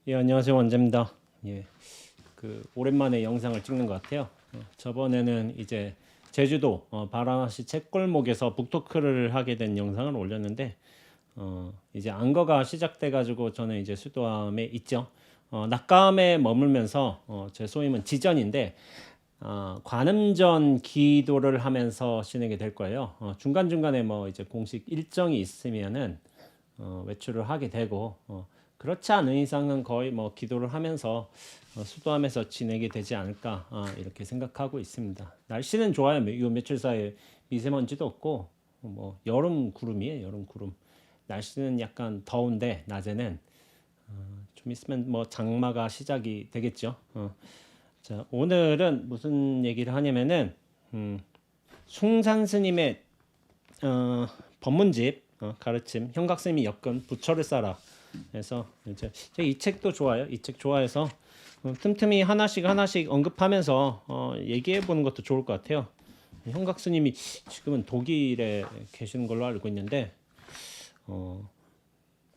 예, 안녕하세요. 원재입니다. 예, 오랜만에 영상을 찍는 것 같아요. 저번에는 이제 제주도 바라나시 책골목에서 북토크를 하게 된 영상을 올렸는데 이제 안거가 시작돼가지고 저는 이제 수도암에 있죠. 낙감에 머물면서 제 소임은 지전인데 관음전 기도를 하면서 지내게 될 거예요. 중간중간에 뭐 이제 공식 일정이 있으면은 외출을 하게 되고 그렇지 않은 이상은 거의 뭐 기도를 하면서 수도하면서 지내게 되지 않을까 이렇게 생각하고 있습니다. 날씨는 좋아요. 이 며칠 사이에 미세먼지도 없고 뭐 여름 구름이에요. 여름 구름. 날씨는 약간 더운데 낮에는 좀 있으면 뭐 장마가 시작이 되겠죠. 자, 오늘은 무슨 얘기를 하냐면은 숭산 스님의 법문집 가르침 형각스님이 엮은 부처를 쌓아. 그래서 이제 이 책도 좋아요. 이 책 좋아해서 틈틈이 하나씩 언급하면서 얘기해 보는 것도 좋을 것 같아요. 형각스님이 지금은 독일에 계시는 걸로 알고 있는데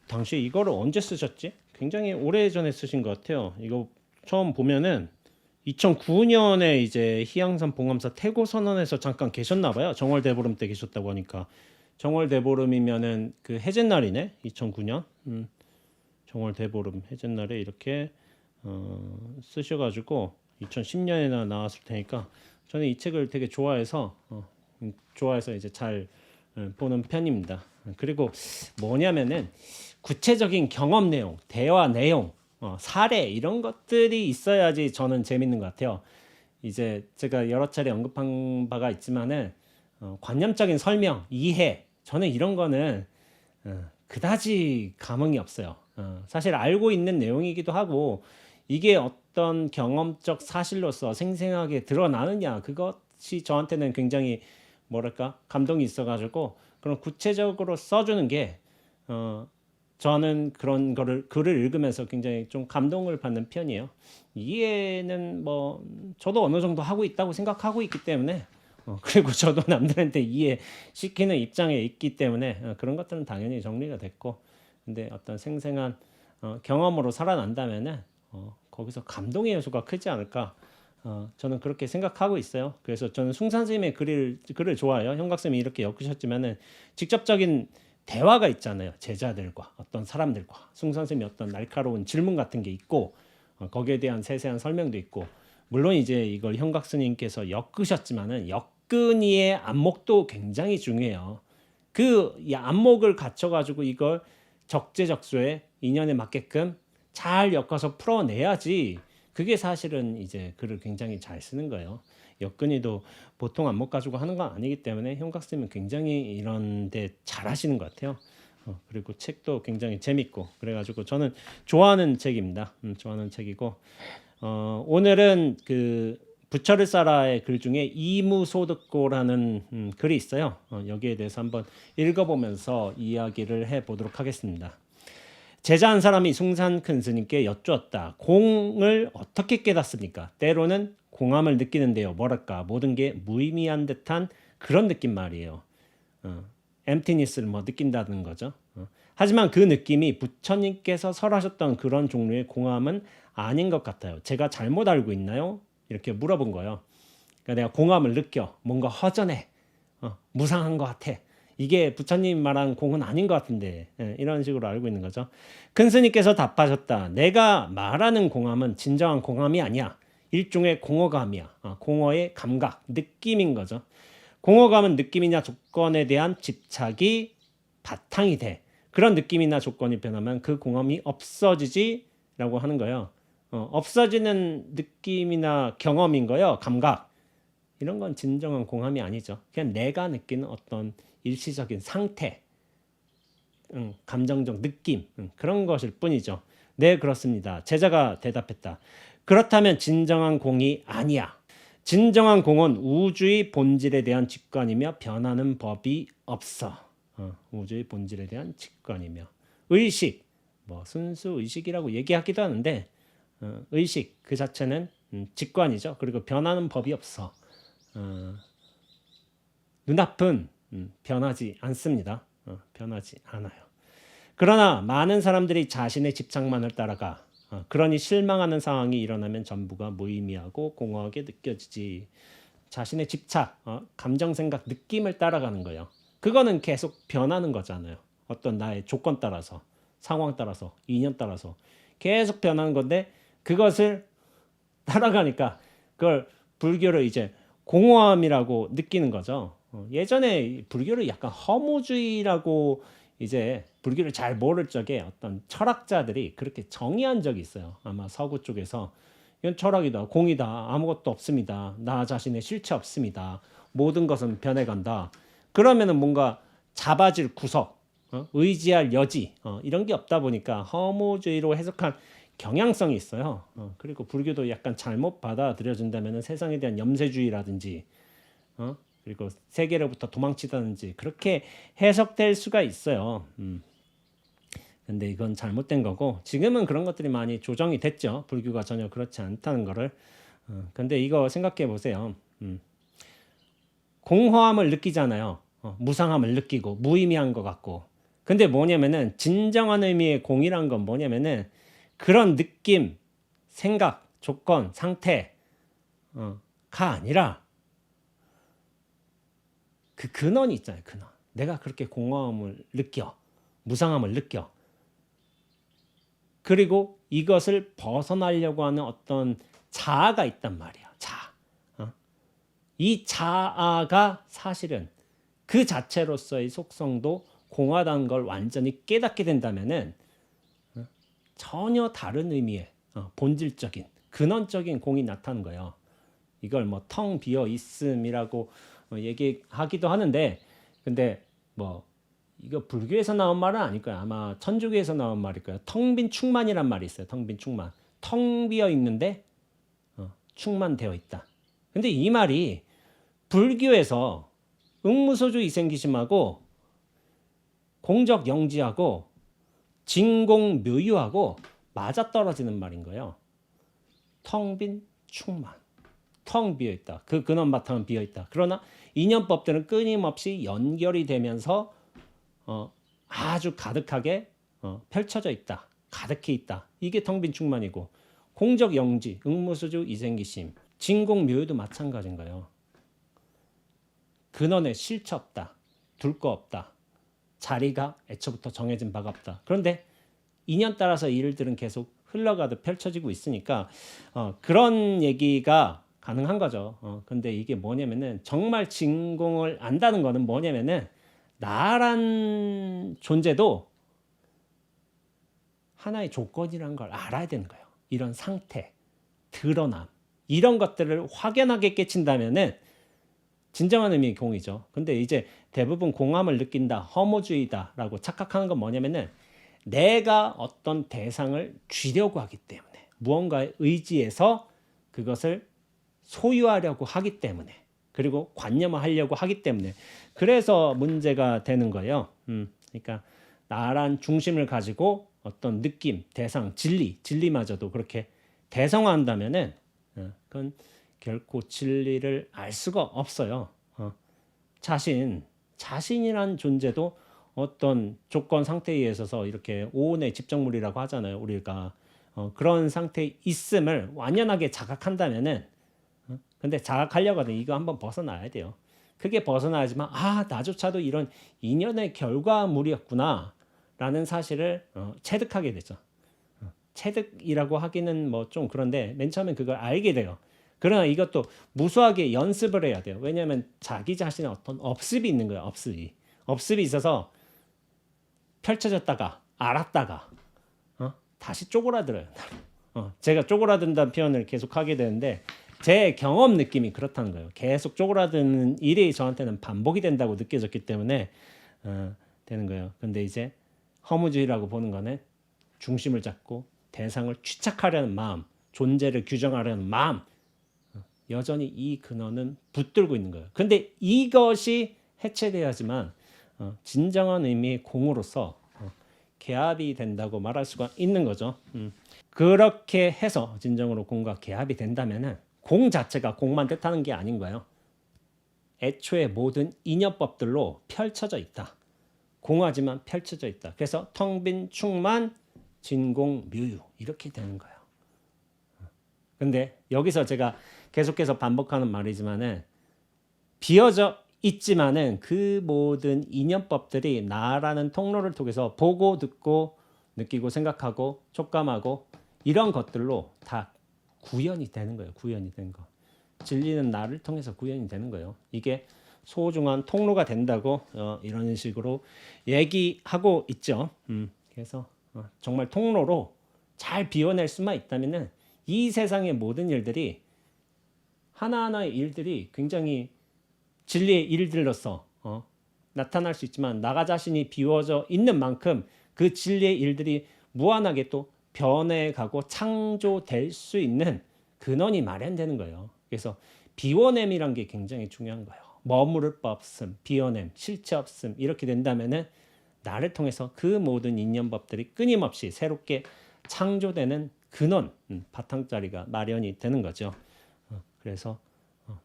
당시에 이거를 언제 쓰셨지? 굉장히 오래 전에 쓰신 것 같아요. 이거 처음 보면은 2009년에 이제 희양산 봉암사 태고 선언에서 잠깐 계셨나 봐요. 정월대보름 때 계셨다고 하니까 정월대보름이면은 그 해jet날이네. 2009년. 정월대보름 해jet날에 이렇게 쓰셔가지고 2010년에나 나왔을 테니까 저는 이 책을 되게 좋아해서 이제 잘 보는 편입니다. 그리고 뭐냐면은 구체적인 경험 내용, 대화 내용, 사례 이런 것들이 있어야지 저는 재밌는 것 같아요. 이제 제가 여러 차례 언급한 바가 있지만은 관념적인 설명, 이해 저는 이런 거는 그다지 감흥이 없어요. 사실 알고 있는 내용이기도 하고 이게 어떤 경험적 사실로서 생생하게 드러나느냐 그것이 저한테는 굉장히 뭐랄까 감동이 있어가지고 그런 구체적으로 써주는 게 저는 그런 거를 글을 읽으면서 굉장히 좀 감동을 받는 편이에요. 이해는 뭐 저도 어느 정도 하고 있다고 생각하고 있기 때문에 그리고 저도 남들한테 이해시키는 입장에 있기 때문에 그런 것들은 당연히 정리가 됐고 근데 어떤 생생한 경험으로 살아난다면은 거기서 감동의 요소가 크지 않을까 저는 그렇게 생각하고 있어요. 그래서 저는 숭산 스님의 글을 좋아해요. 형각스님이 이렇게 엮으셨지만은 직접적인 대화가 있잖아요. 제자들과 어떤 사람들과 숭산 스님이 어떤 날카로운 질문 같은 게 있고 거기에 대한 세세한 설명도 있고 물론 이제 이걸 형각 스님께서 엮으셨지만은 엮은이의 안목도 굉장히 중요해요. 그 안목을 갖춰가지고 이걸 적재적소에 인연에 맞게끔 잘 엮어서 풀어내야지 그게 사실은 이제 글을 굉장히 잘 쓰는 거예요. 엮은이도 보통 안목 가지고 하는 건 아니기 때문에 형각 스님은 굉장히 이런데 잘하시는 것 같아요. 그리고 책도 굉장히 재밌고 그래가지고 저는 좋아하는 책입니다. 좋아하는 책이고 오늘은 그 부처를 쌓아의 글 중에 이무소득고라는 글이 있어요. 여기에 대해서 한번 읽어보면서 이야기를 해보도록 하겠습니다. 제자 한 사람이 숭산 큰 스님께 여쭈었다. 공을 어떻게 깨닫습니까? 때로는 공함을 느끼는데요. 뭐랄까 모든 게 무의미한 듯한 그런 느낌 말이에요. 엠티니스를 뭐 느낀다는 거죠. 하지만 그 느낌이 부처님께서 설하셨던 그런 종류의 공함은 아닌 것 같아요. 제가 잘못 알고 있나요? 이렇게 물어본 거예요. 그러니까 내가 공함을 느껴. 뭔가 허전해. 무상한 것 같아. 이게 부처님 말한 공은 아닌 것 같은데 이런 식으로 알고 있는 거죠. 큰 스님께서 답하셨다. 내가 말하는 공함은 진정한 공함이 아니야. 일종의 공허감이야. 공허의 감각, 느낌인 거죠. 공허감은 느낌이나 조건에 대한 집착이 바탕이 돼. 그런 느낌이나 조건이 변하면 그 공허함이 없어지지라고 하는 거예요. 없어지는 느낌이나 경험인 거예요. 감각. 이런 건 진정한 공함이 아니죠. 그냥 내가 느끼는 어떤 일시적인 상태, 감정적 느낌 그런 것일 뿐이죠. 네, 그렇습니다. 제자가 대답했다. 그렇다면 진정한 공이 아니야. 진정한 공은 우주의 본질에 대한 직관이며 변하는 법이 없어. 우주의 본질에 대한 직관이며 의식, 뭐 순수 의식이라고 얘기하기도 하는데 의식 그 자체는 직관이죠. 그리고 변하는 법이 없어. 눈앞은 변하지 않습니다. 변하지 않아요. 그러나 많은 사람들이 자신의 집착만을 따라가 그러니 실망하는 상황이 일어나면 전부가 무의미하고 공허하게 느껴지지. 자신의 집착, 감정, 생각, 느낌을 따라가는 거예요. 그거는 계속 변하는 거잖아요. 어떤 나의 조건 따라서, 상황 따라서, 인연 따라서 계속 변하는 건데 그것을 따라가니까 그걸 불교를 이제 공허함이라고 느끼는 거죠. 예전에 불교를 약간 허무주의라고 이제 불교를 잘 모를 적에 어떤 철학자들이 그렇게 정의한 적이 있어요. 아마 서구 쪽에서 이건 철학이다, 공이다, 아무것도 없습니다. 나 자신의 실체 없습니다. 모든 것은 변해간다. 그러면은 뭔가 잡아질 구석, 의지할 여지 이런 게 없다 보니까 허무주의로 해석한 경향성이 있어요. 그리고 불교도 약간 잘못 받아들여진다면 세상에 대한 염세주의라든지 그리고 세계로부터 도망치다든지 그렇게 해석될 수가 있어요. 근데 이건 잘못된 거고 지금은 그런 것들이 많이 조정이 됐죠. 불교가 전혀 그렇지 않다는 거를. 근데 이거 생각해 보세요. 공허함을 느끼잖아요. 무상함을 느끼고 무의미한 것 같고. 근데 뭐냐면은 진정한 의미의 공이란 건 뭐냐면은 그런 느낌, 생각, 조건, 상태가 아니라 그 근원이 있잖아요. 근원. 내가 그렇게 공허함을 느껴. 무상함을 느껴. 그리고 이것을 벗어나려고 하는 어떤 자아가 있단 말이야. 자아. 이 자아가 사실은 그 자체로서의 속성도 공하다는 걸 완전히 깨닫게 된다면은 전혀 다른 의미의 본질적인 근원적인 공이 나타나는 거예요. 이걸 뭐 텅 비어 있음이라고 얘기하기도 하는데 근데 뭐 이거 불교에서 나온 말은 아닐 거야. 아마 천주교에서 나온 말일 거야. 텅 빈 충만이란 말이 있어요. 텅 빈 충만. 텅 비어 있는데 충만되어 있다. 근데 이 말이 불교에서 응무소주 이생기심하고 공적 영지하고 진공묘유하고 맞아떨어지는 말인 거예요. 텅 빈 충만. 텅 비어 있다. 그 근원 바탕은 비어 있다. 그러나 인연법들은 끊임없이 연결이 되면서 아주 가득하게 펼쳐져 있다. 가득히 있다. 이게 텅 빈 충만이고 공적 영지, 응무수주 이생기심, 진공묘유도 마찬가지인 거예요. 근원에 실체 없다. 둘 거 없다. 자리가 애초부터 정해진 바가 없다. 그런데 인연 따라서 일들은 계속 흘러가듯 펼쳐지고 있으니까 그런 얘기가 가능한 거죠. 근데 이게 뭐냐면은 정말 진공을 안다는 거는 뭐냐면은 나란 존재도 하나의 조건이라는 걸 알아야 되는 거예요. 이런 상태, 드러남 이런 것들을 확연하게 깨친다면은 진정한 의미의 공이죠. 근데 이제 대부분 공함을 느낀다, 허무주의다라고 착각하는 건 뭐냐면은 내가 어떤 대상을 쥐려고 하기 때문에 무언가에 의지해서 그것을 소유하려고 하기 때문에 그리고 관념화하려고 하기 때문에 그래서 문제가 되는 거예요. 그러니까 나란 중심을 가지고 어떤 느낌, 대상, 진리마저도 그렇게 대성화한다면은 그건 결코 진리를 알 수가 없어요. 자신이란 존재도 어떤 조건 상태에 의해서 이렇게 오온의 집정물이라고 하잖아요. 우리가 그런 상태에 있음을 완연하게 자각한다면은 근데 자각하려고 하면 이거 한번 벗어나야 돼요. 그게 벗어나야지만 나조차도 이런 인연의 결과물이었구나 라는 사실을 체득하게 되죠. 체득이라고 하기는 뭐 좀 그런데 맨 처음엔 그걸 알게 돼요. 그러나 이것도 무수하게 연습을 해야 돼요. 왜냐하면 자기 자신의 어떤 업습이 있는 거예요. 업습이 있어서 펼쳐졌다가 알았다가 다시 쪼그라들어요. 제가 쪼그라든다는 표현을 계속 하게 되는데 제 경험 느낌이 그렇다는 거예요. 계속 쪼그라드는 일이 저한테는 반복이 된다고 느껴졌기 때문에 되는 거예요. 근데 이제 허무주의라고 보는 거는 중심을 잡고 대상을 취착하려는 마음, 존재를 규정하려는 마음 여전히 이 근원은 붙들고 있는 거예요. 근데 이것이 해체돼야지만 진정한 의미의 공으로서 개합이 된다고 말할 수가 있는 거죠. 그렇게 해서 진정으로 공과 개합이 된다면은 공 자체가 공만 뜻하는 게 아닌 거예요. 애초에 모든 인연법들로 펼쳐져 있다. 공하지만 펼쳐져 있다. 그래서 텅 빈 충만 진공묘유 이렇게 되는 거예요. 근데 여기서 제가 계속해서 반복하는 말이지만은 비어져 있지만은 그 모든 인연법들이 나라는 통로를 통해서 보고 듣고 느끼고 생각하고 촉감하고 이런 것들로 다 구현이 되는 거예요. 구현이 된 거. 진리는 나를 통해서 구현이 되는 거예요. 이게 소중한 통로가 된다고 이런 식으로 얘기하고 있죠. 그래서 정말 통로로 잘 비워낼 수만 있다면은 이 세상의 모든 일들이 하나하나의 일들이 굉장히 진리의 일들로서 나타날 수 있지만 나 자신이 비워져 있는 만큼 그 진리의 일들이 무한하게 또 변해가고 창조될 수 있는 근원이 마련되는 거예요. 그래서 비워냄이란 게 굉장히 중요한 거예요. 머무를 바 없음, 비워냄, 실체 없음 이렇게 된다면은 나를 통해서 그 모든 인연법들이 끊임없이 새롭게 창조되는 근원, 바탕자리가 마련이 되는 거죠. 그래서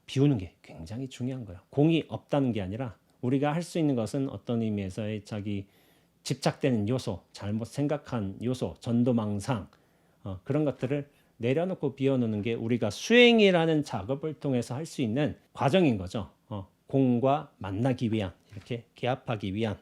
비우는 게 굉장히 중요한 거예요. 공이 없다는 게 아니라 우리가 할 수 있는 것은 어떤 의미에서의 자기 집착되는 요소, 잘못 생각한 요소, 전도망상 그런 것들을 내려놓고 비워놓는 게 우리가 수행이라는 작업을 통해서 할 수 있는 과정인 거죠. 공과 만나기 위한 이렇게 개합하기 위한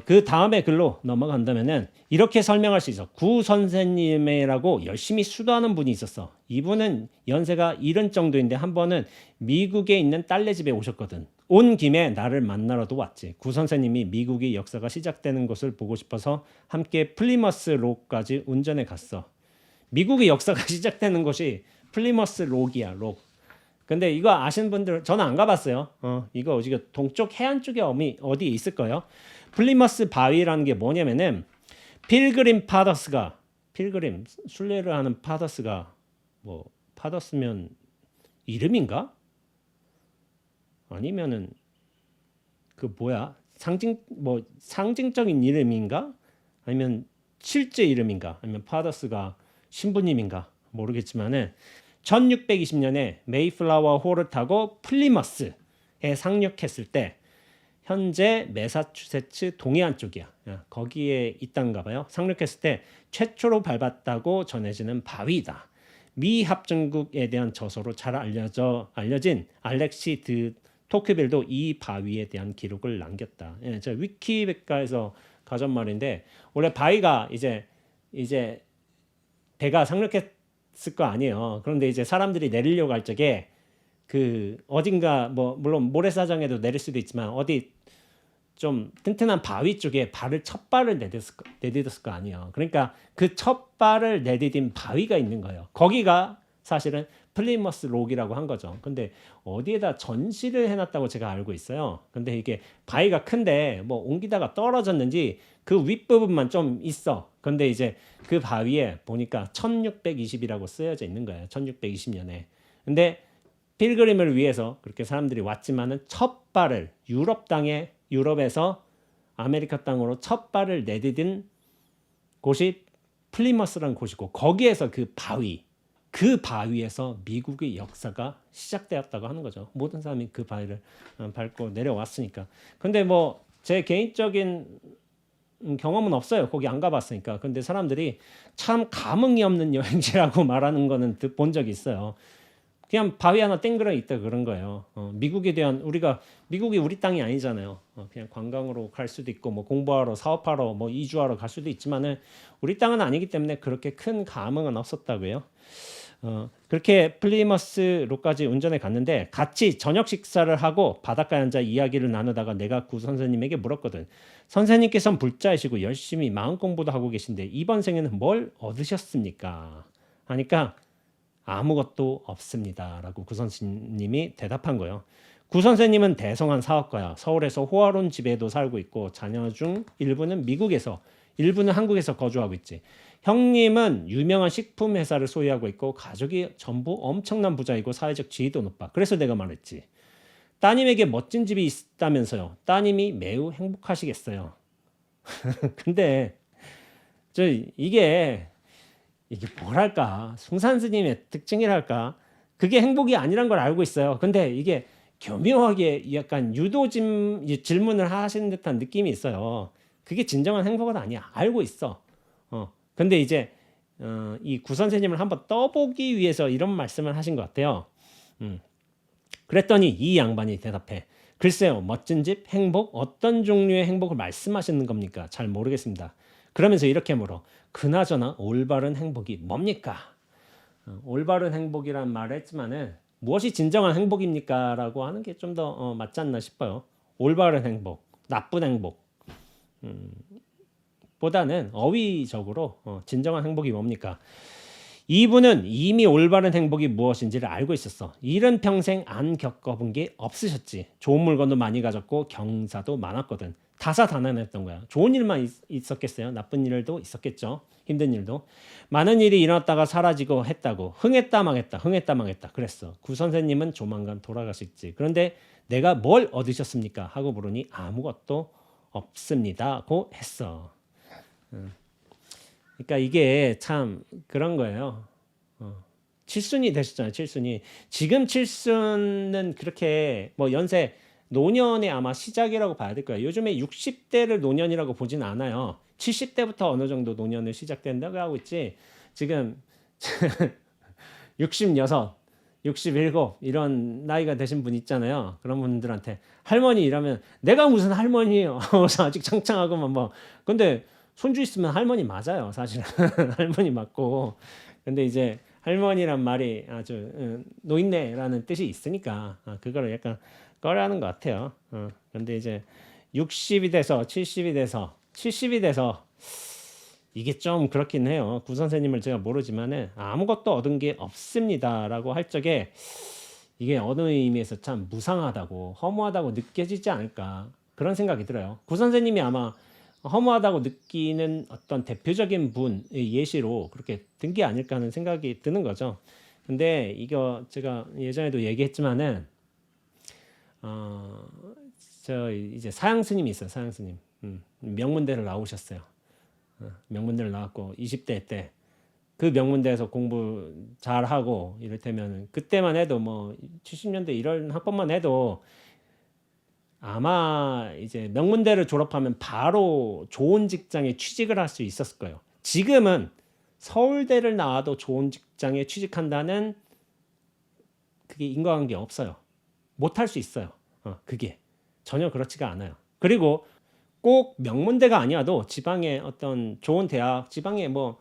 그 다음에 글로 넘어간다면은 이렇게 설명할 수 있어. 구 선생님이라고 열심히 수도하는 분이 있었어. 이분은 연세가 70 정도인데 한 번은 미국에 있는 딸네 집에 오셨거든. 온 김에 나를 만나러도 왔지. 구 선생님이 미국의 역사가 시작되는 것을 보고 싶어서 함께 플리머스 록까지 운전해 갔어. 미국의 역사가 시작되는 곳이 플리머스 록이야, 록. 근데 이거 아시는 분들 저는 안 가봤어요. 이거 어디가 동쪽 해안 쪽에 어디에 있을 거예요. 플리머스 바위라는 게 뭐냐면은 필그림 파더스가 필그림 순례를 하는 파더스가 뭐 파더스면 이름인가? 아니면은 그 뭐야 상징적인 이름인가? 아니면 실제 이름인가? 아니면 파더스가 신부님인가? 모르겠지만은 1620년에 메이플라워 호를 타고 플리머스에 상륙했을 때 현재 매사추세츠 동해안 쪽이야. 거기에 있단가 봐요. 상륙했을 때 최초로 밟았다고 전해지는 바위다. 미 합중국에 대한 저서로 잘 알려진 알렉시 드 토크빌도 이 바위에 대한 기록을 남겼다. 제가 위키백과에서 가져온 말인데 원래 바위가 이제 배가 상륙했을 거 아니에요. 그런데 이제 사람들이 내리려고 할 적에 그 어딘가 뭐 물론 모래사장에도 내릴 수도 있지만 어디 좀 튼튼한 바위 쪽에 첫 발을 내딛었을 거 아니에요. 그러니까 그 첫 발을 내디딘 바위가 있는 거예요. 거기가 사실은 플리머스 록이라고 한 거죠. 근데 어디에다 전시를 해놨다고 제가 알고 있어요. 근데 이게 바위가 큰데 뭐 옮기다가 떨어졌는지 그 윗부분만 좀 있어. 근데 이제 그 바위에 보니까 1620이라고 쓰여져 있는 거예요. 1620년에. 근데 필그림을 위해서 그렇게 사람들이 왔지만은 첫 발을 유럽에서 아메리카 땅으로 첫 발을 내디딘 곳이 플리머스라는 곳이고 거기에서 그 바위에서 미국의 역사가 시작되었다고 하는 거죠. 모든 사람이 그 바위를 밟고 내려왔으니까. 근데 뭐 제 개인적인 경험은 없어요. 거기 안 가봤으니까. 근데 사람들이 참 감흥이 없는 여행지라고 말하는 거는 본 적이 있어요. 그냥 바위 하나 땡그러 있다 그런 거예요. 미국에 대한 미국이 우리 땅이 아니잖아요. 그냥 관광으로 갈 수도 있고 뭐 공부하러 사업하러 뭐 이주하러 갈 수도 있지만은 우리 땅은 아니기 때문에 그렇게 큰 감흥은 없었다고요. 그렇게 플리머스 록까지 운전해 갔는데 같이 저녁 식사를 하고 바닷가에 앉아 이야기를 나누다가 내가 구 선생님에게 물었거든. 선생님께서는 불자이시고 열심히 마음 공부도 하고 계신데 이번 생에는 뭘 얻으셨습니까? 하니까 아무것도 없습니다 라고 구 선생님이 대답한 거예요. 구 선생님은 대성한 사업가야. 서울에서 호화로운 집에도 살고 있고 자녀 중 일부는 미국에서 일부는 한국에서 거주하고 있지. 형님은 유명한 식품 회사를 소유하고 있고 가족이 전부 엄청난 부자이고 사회적 지위도 높아. 그래서 내가 말했지. 따님에게 멋진 집이 있다면서요. 따님이 매우 행복하시겠어요. 근데 이게 뭐랄까 숭산 스님의 특징이랄까 그게 행복이 아니란 걸 알고 있어요. 근데 이게 교묘하게 약간 질문을 하시는 듯한 느낌이 있어요. 그게 진정한 행복은 아니야. 알고 있어. 근데 이제 이 구 선생님을 한번 떠보기 위해서 이런 말씀을 하신 것 같아요. 그랬더니 이 양반이 대답해. 글쎄요, 멋진 집, 행복, 어떤 종류의 행복을 말씀하시는 겁니까? 잘 모르겠습니다. 그러면서 이렇게 물어. 그나저나 올바른 행복이 뭡니까? 올바른 행복이란 말을 했지만은 무엇이 진정한 행복입니까? 라고 하는 게 좀 더 맞지 않나 싶어요. 올바른 행복, 나쁜 행복 보다는 어휘적으로 진정한 행복이 뭡니까? 이분은 이미 올바른 행복이 무엇인지를 알고 있었어. 일은 평생 안 겪어본 게 없으셨지. 좋은 물건도 많이 가졌고 경사도 많았거든. 다사다난했던 거야. 좋은 일만 있었겠어요? 나쁜 일도 있었겠죠. 힘든 일도. 많은 일이 일어났다가 사라지고 했다고. 흥했다 망했다. 흥했다 망했다. 그랬어. 구 선생님은 조만간 돌아가실지. 그런데 내가 뭘 얻으셨습니까? 하고 물으니 아무것도 없습니다고 했어. 그러니까 이게 참 그런 거예요. 칠순이 되셨잖아요. 칠순이. 지금 칠순은 그렇게 뭐 연세 노년의 아마 시작이라고 봐야 될 거예요. 요즘에 60대를 노년이라고 보진 않아요. 70대부터 어느 정도 노년을 시작된다고 하고 있지. 지금 66, 67 이런 나이가 되신 분 있잖아요. 그런 분들한테 할머니 이러면 내가 무슨 할머니예요. 아직 창창하고만 뭐. 근데 손주 있으면 할머니 맞아요. 사실은 할머니 맞고. 근데 이제 할머니란 말이 아주 노인네라는 뜻이 있으니까 그거를 약간 꺼려하는 것 같아요. 근데 이제 60이 돼서 70이 돼서 70이 돼서 이게 좀 그렇긴 해요. 구 선생님을 제가 모르지만은 아무것도 얻은 게 없습니다라고 할 적에 이게 어느 의미에서 참 무상하다고 허무하다고 느껴지지 않을까 그런 생각이 들어요. 구 선생님이 아마 허무하다고 느끼는 어떤 대표적인 분의 예시로 그렇게 든 게 아닐까 하는 생각이 드는 거죠. 근데 이거 제가 예전에도 얘기했지만은 저 이제 사양 스님이 있어요. 사양 스님. 명문대를 나오셨어요. 명문대를 나왔고 20대 때 그 명문대에서 공부 잘하고 이를테면 그때만 해도 뭐 70년대 이런 학번만 해도 아마 이제 명문대를 졸업하면 바로 좋은 직장에 취직을 할 수 있었을 거예요. 지금은 서울대를 나와도 좋은 직장에 취직한다는 그게 인과관계 없어요. 못할 수 있어요. 그게 전혀 그렇지가 않아요. 그리고 꼭 명문대가 아니어도 지방의 어떤 좋은 대학, 지방에 뭐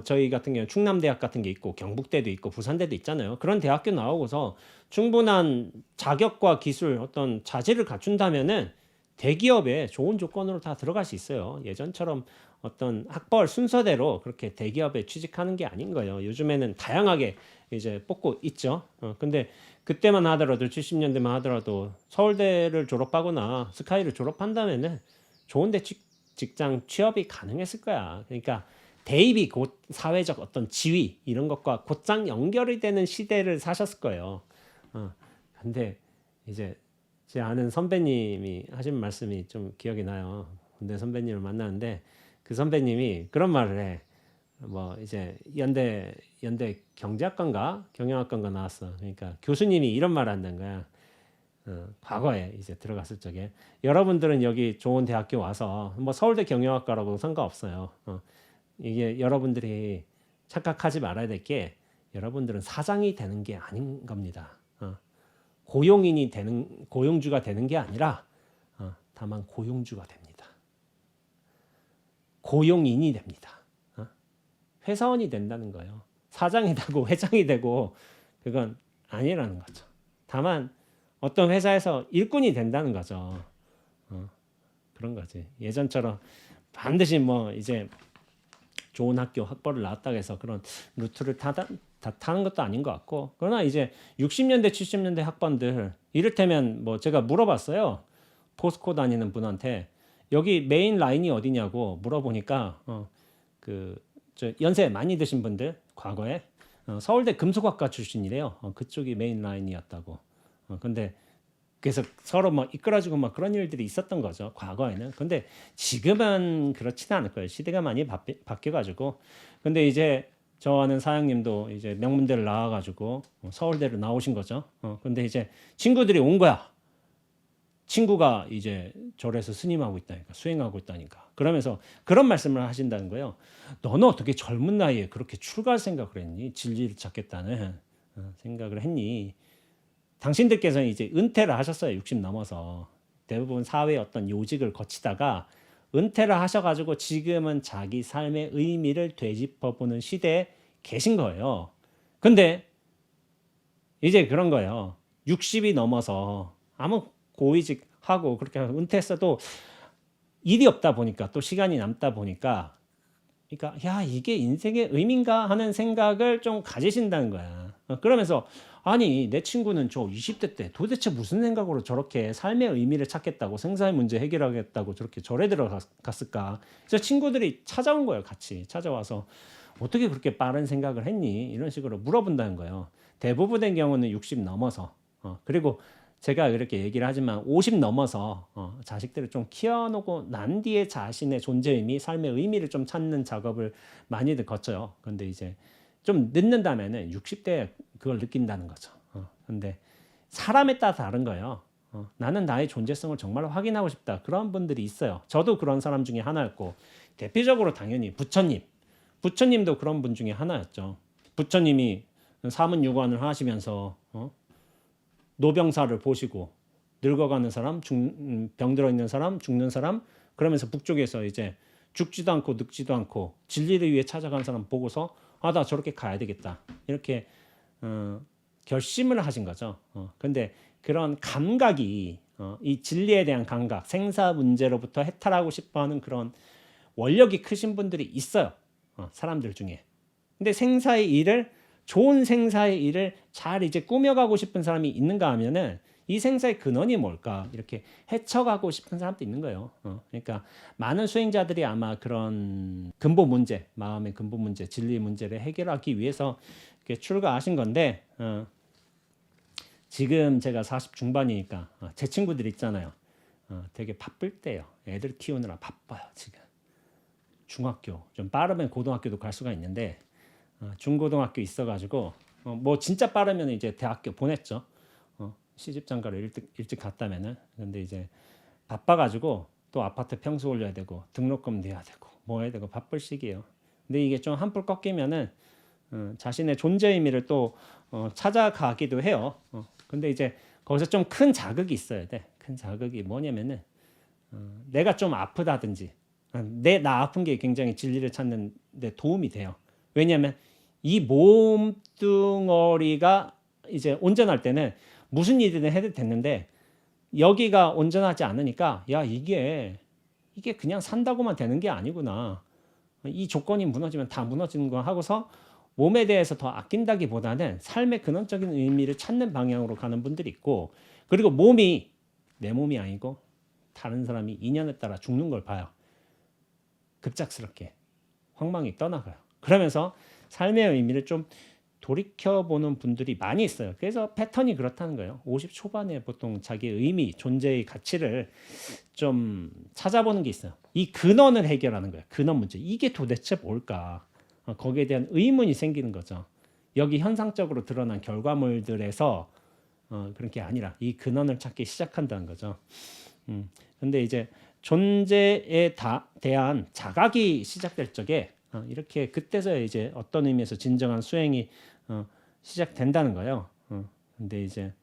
저희 같은 경우 충남대학 같은 게 있고 경북대도 있고 부산대도 있잖아요. 그런 대학교 나오고서 충분한 자격과 기술, 어떤 자질을 갖춘다면은 대기업에 좋은 조건으로 다 들어갈 수 있어요. 예전처럼 어떤 학벌 순서대로 그렇게 대기업에 취직하는 게 아닌 거예요. 요즘에는 다양하게 이제 뽑고 있죠. 근데 그때만 하더라도 70년대만 하더라도 서울대를 졸업하거나 스카이를 졸업한다면은 좋은데 직장 취업이 가능했을 거야. 그러니까 대입이 곧 사회적 어떤 지위 이런 것과 곧장 연결이 되는 시대를 사셨을 거예요. 근데 이제 제 아는 선배님이 하신 말씀이 좀 기억이 나요. 군대 선배님을 만나는데 그 선배님이 그런 말을 해. 뭐 이제 연대 경제학과인가 경영학과인가 나왔어. 그러니까 교수님이 이런 말을 한다는 거야. 과거에 이제 들어갔을 적에 여러분들은 여기 좋은 대학교 와서 뭐 서울대 경영학과라고 상관없어요. 이게 여러분들이 착각하지 말아야 될 게 여러분들은 사장이 되는 게 아닌 겁니다. 고용주가 되는 게 아니라 다만 고용주가 됩니다. 고용인이 됩니다. 회사원이 된다는 거예요. 사장이 되고 회장이 되고 그건 아니라는 거죠. 다만 어떤 회사에서 일꾼이 된다는 거죠. 그런 거지. 예전처럼 반드시 뭐 이제 좋은 학교 학벌을 나왔다고 해서 그런 루트를 타는 것도 아닌 것 같고 그러나 이제 60년대 70년대 학번들 이를테면 뭐 제가 물어봤어요. 포스코 다니는 분한테 여기 메인 라인이 어디냐고 물어보니까 저 연세 많이 드신 분들 과거에 서울대 금속학과 출신이래요. 그쪽이 메인 라인이었다고. 근데 그래서 서로 막 이끌어주고 막 그런 일들이 있었던 거죠. 과거에는. 근데 지금은 그렇지는 않을 거예요. 시대가 많이 바뀌어가지고. 근데 이제 저 아는 사장님도 이제 명문대를 나와가지고 서울대를 나오신 거죠. 근데 이제 친구들이 온 거야. 친구가 이제 절에서 스님하고 있다니까, 수행하고 있다니까. 그러면서 그런 말씀을 하신다는 거예요. 너는 어떻게 젊은 나이에 그렇게 출가할 생각을 했니? 진리를 찾겠다는 생각을 했니? 당신들께서는 이제 은퇴를 하셨어요. 60 넘어서. 대부분 사회의 어떤 요직을 거치다가 은퇴를 하셔가지고 지금은 자기 삶의 의미를 되짚어보는 시대에 계신 거예요. 근데 이제 그런 거예요. 60이 넘어서 아무 고위직하고 그렇게 은퇴했어도 일이 없다 보니까, 또 시간이 남다 보니까, 그러니까 야, 이게 인생의 의미인가 하는 생각을 좀 가지신다는 거야. 그러면서 아니, 내 친구는 저 20대 때 도대체 무슨 생각으로 저렇게 삶의 의미를 찾겠다고, 생사의 문제 해결하겠다고 저렇게 절에 들어갔을까? 그래서 친구들이 찾아온 거예요. 같이 찾아와서 어떻게 그렇게 빠른 생각을 했니? 이런 식으로 물어본다는 거예요. 대부분의 경우는 60 넘어서, 그리고 제가 이렇게 얘기를 하지만 50 넘어서 자식들을 좀 키워놓고 난 뒤에 자신의 존재 의미, 삶의 의미를 좀 찾는 작업을 많이들 거쳐요. 근데 이제 좀 늦는다면은 60대에 그걸 느낀다는 거죠. 근데 사람에 따라 다른 거예요. 나는 나의 존재성을 정말 확인하고 싶다. 그런 분들이 있어요. 저도 그런 사람 중에 하나였고, 대표적으로 당연히 부처님도 그런 분 중에 하나였죠. 부처님이 사문유관을 하시면서 노병사를 보시고, 늙어가는 사람, 병들어 있는 사람, 죽는 사람, 그러면서 북쪽에서 이제 죽지도 않고 늙지도 않고 진리를 위해 찾아간 사람 보고서 나 저렇게 가야 되겠다, 이렇게 결심을 하신 거죠. 근데 그런 감각이, 이 진리에 대한 감각, 생사 문제로부터 해탈하고 싶어하는 그런 원력이 크신 분들이 있어요. 사람들 중에. 근데 좋은 생사의 일을 잘 이제 꾸며가고 싶은 사람이 있는가 하면은, 이 생사의 근원이 뭘까 이렇게 헤쳐가고 싶은 사람도 있는 거예요. 그러니까 많은 수행자들이 아마 그런 근본 문제, 마음의 근본 문제, 진리 문제를 해결하기 위해서 이렇게 출가하신 건데, 지금 제가 40 중반이니까 제 친구들 있잖아요. 되게 바쁠 때요. 애들 키우느라 바빠요 지금. 중학교, 좀 빠르면 고등학교도 갈 수가 있는데, 중고등학교 있어가지고 뭐 진짜 빠르면 이제 대학교 보냈죠. 시집장가를 일찍 갔다면은. 근데 이제 바빠가지고 또 아파트 평수 올려야 되고 등록금 내야 되고 뭐 해야 되고 바쁠 시기예요. 근데 이게 좀 한풀 꺾이면은 자신의 존재 의미를 또 찾아가기도 해요. 근데 이제 거기서 좀 큰 자극이 있어야 돼. 큰 자극이 뭐냐면은 내가 좀 아프다든지, 나 아픈 게 굉장히 진리를 찾는 데 도움이 돼요. 왜냐하면 이 몸뚱어리가 이제 온전할 때는 무슨 일이든 해도 됐는데, 여기가 온전하지 않으니까 야, 이게 그냥 산다고만 되는 게 아니구나. 이 조건이 무너지면 다 무너지는 거 하고서 몸에 대해서 더 아낀다기보다는 삶의 근원적인 의미를 찾는 방향으로 가는 분들이 있고, 그리고 몸이 내 몸이 아니고 다른 사람이 인연에 따라 죽는 걸 봐요. 급작스럽게 황망이 떠나가요. 그러면서 삶의 의미를 좀 돌이켜보는 분들이 많이 있어요. 그래서 패턴이 그렇다는 거예요. 50 초반에 보통 자기의 의미, 존재의 가치를 좀 찾아보는 게 있어요. 이 근원을 해결하는 거예요. 근원 문제. 이게 도대체 뭘까? 거기에 대한 의문이 생기는 거죠. 여기 현상적으로 드러난 결과물들에서 그런 게 아니라 이 근원을 찾기 시작한다는 거죠. 근데 이제 존재에 대한 자각이 시작될 적에 이렇게 그때서야 이제 어떤 의미에서 진정한 수행이 시작된다는 거예요. 근데 이제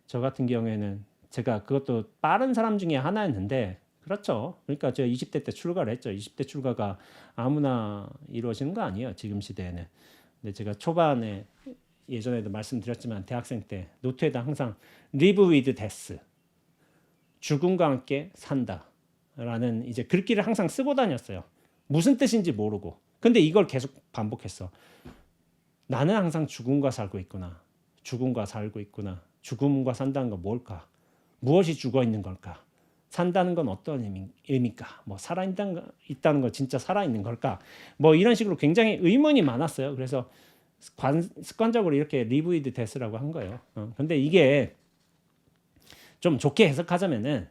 저 같은 경우에는 제가 그것도 빠른 사람 중에 하나였는데, 그렇죠. 그러니까 제가 20대 때 출가를 했죠. 20대 출가가 아무나 이루어지는 거 아니에요, 지금 시대에는. 근데 제가 초반에, 예전에도 말씀드렸지만 대학생 때 노트에다 항상 live with death, 죽음과 함께 산다라는 이제 글귀를 항상 쓰고 다녔어요. 무슨 뜻인지 모르고. 근데 이걸 계속 반복했어. 나는 항상 죽음과 살고 있구나. 죽음과 살고 있구나. 죽음과 산다는 건 뭘까? 무엇이 죽어 있는 걸까? 산다는 건 어떤 의미일까? 뭐 살아있다는 건 진짜 살아있는 걸까? 뭐 이런 식으로 굉장히 의문이 많았어요. 그래서 습관적으로 이렇게 live with death라고 한 거예요. 근데 이게 좀 좋게 해석하자면은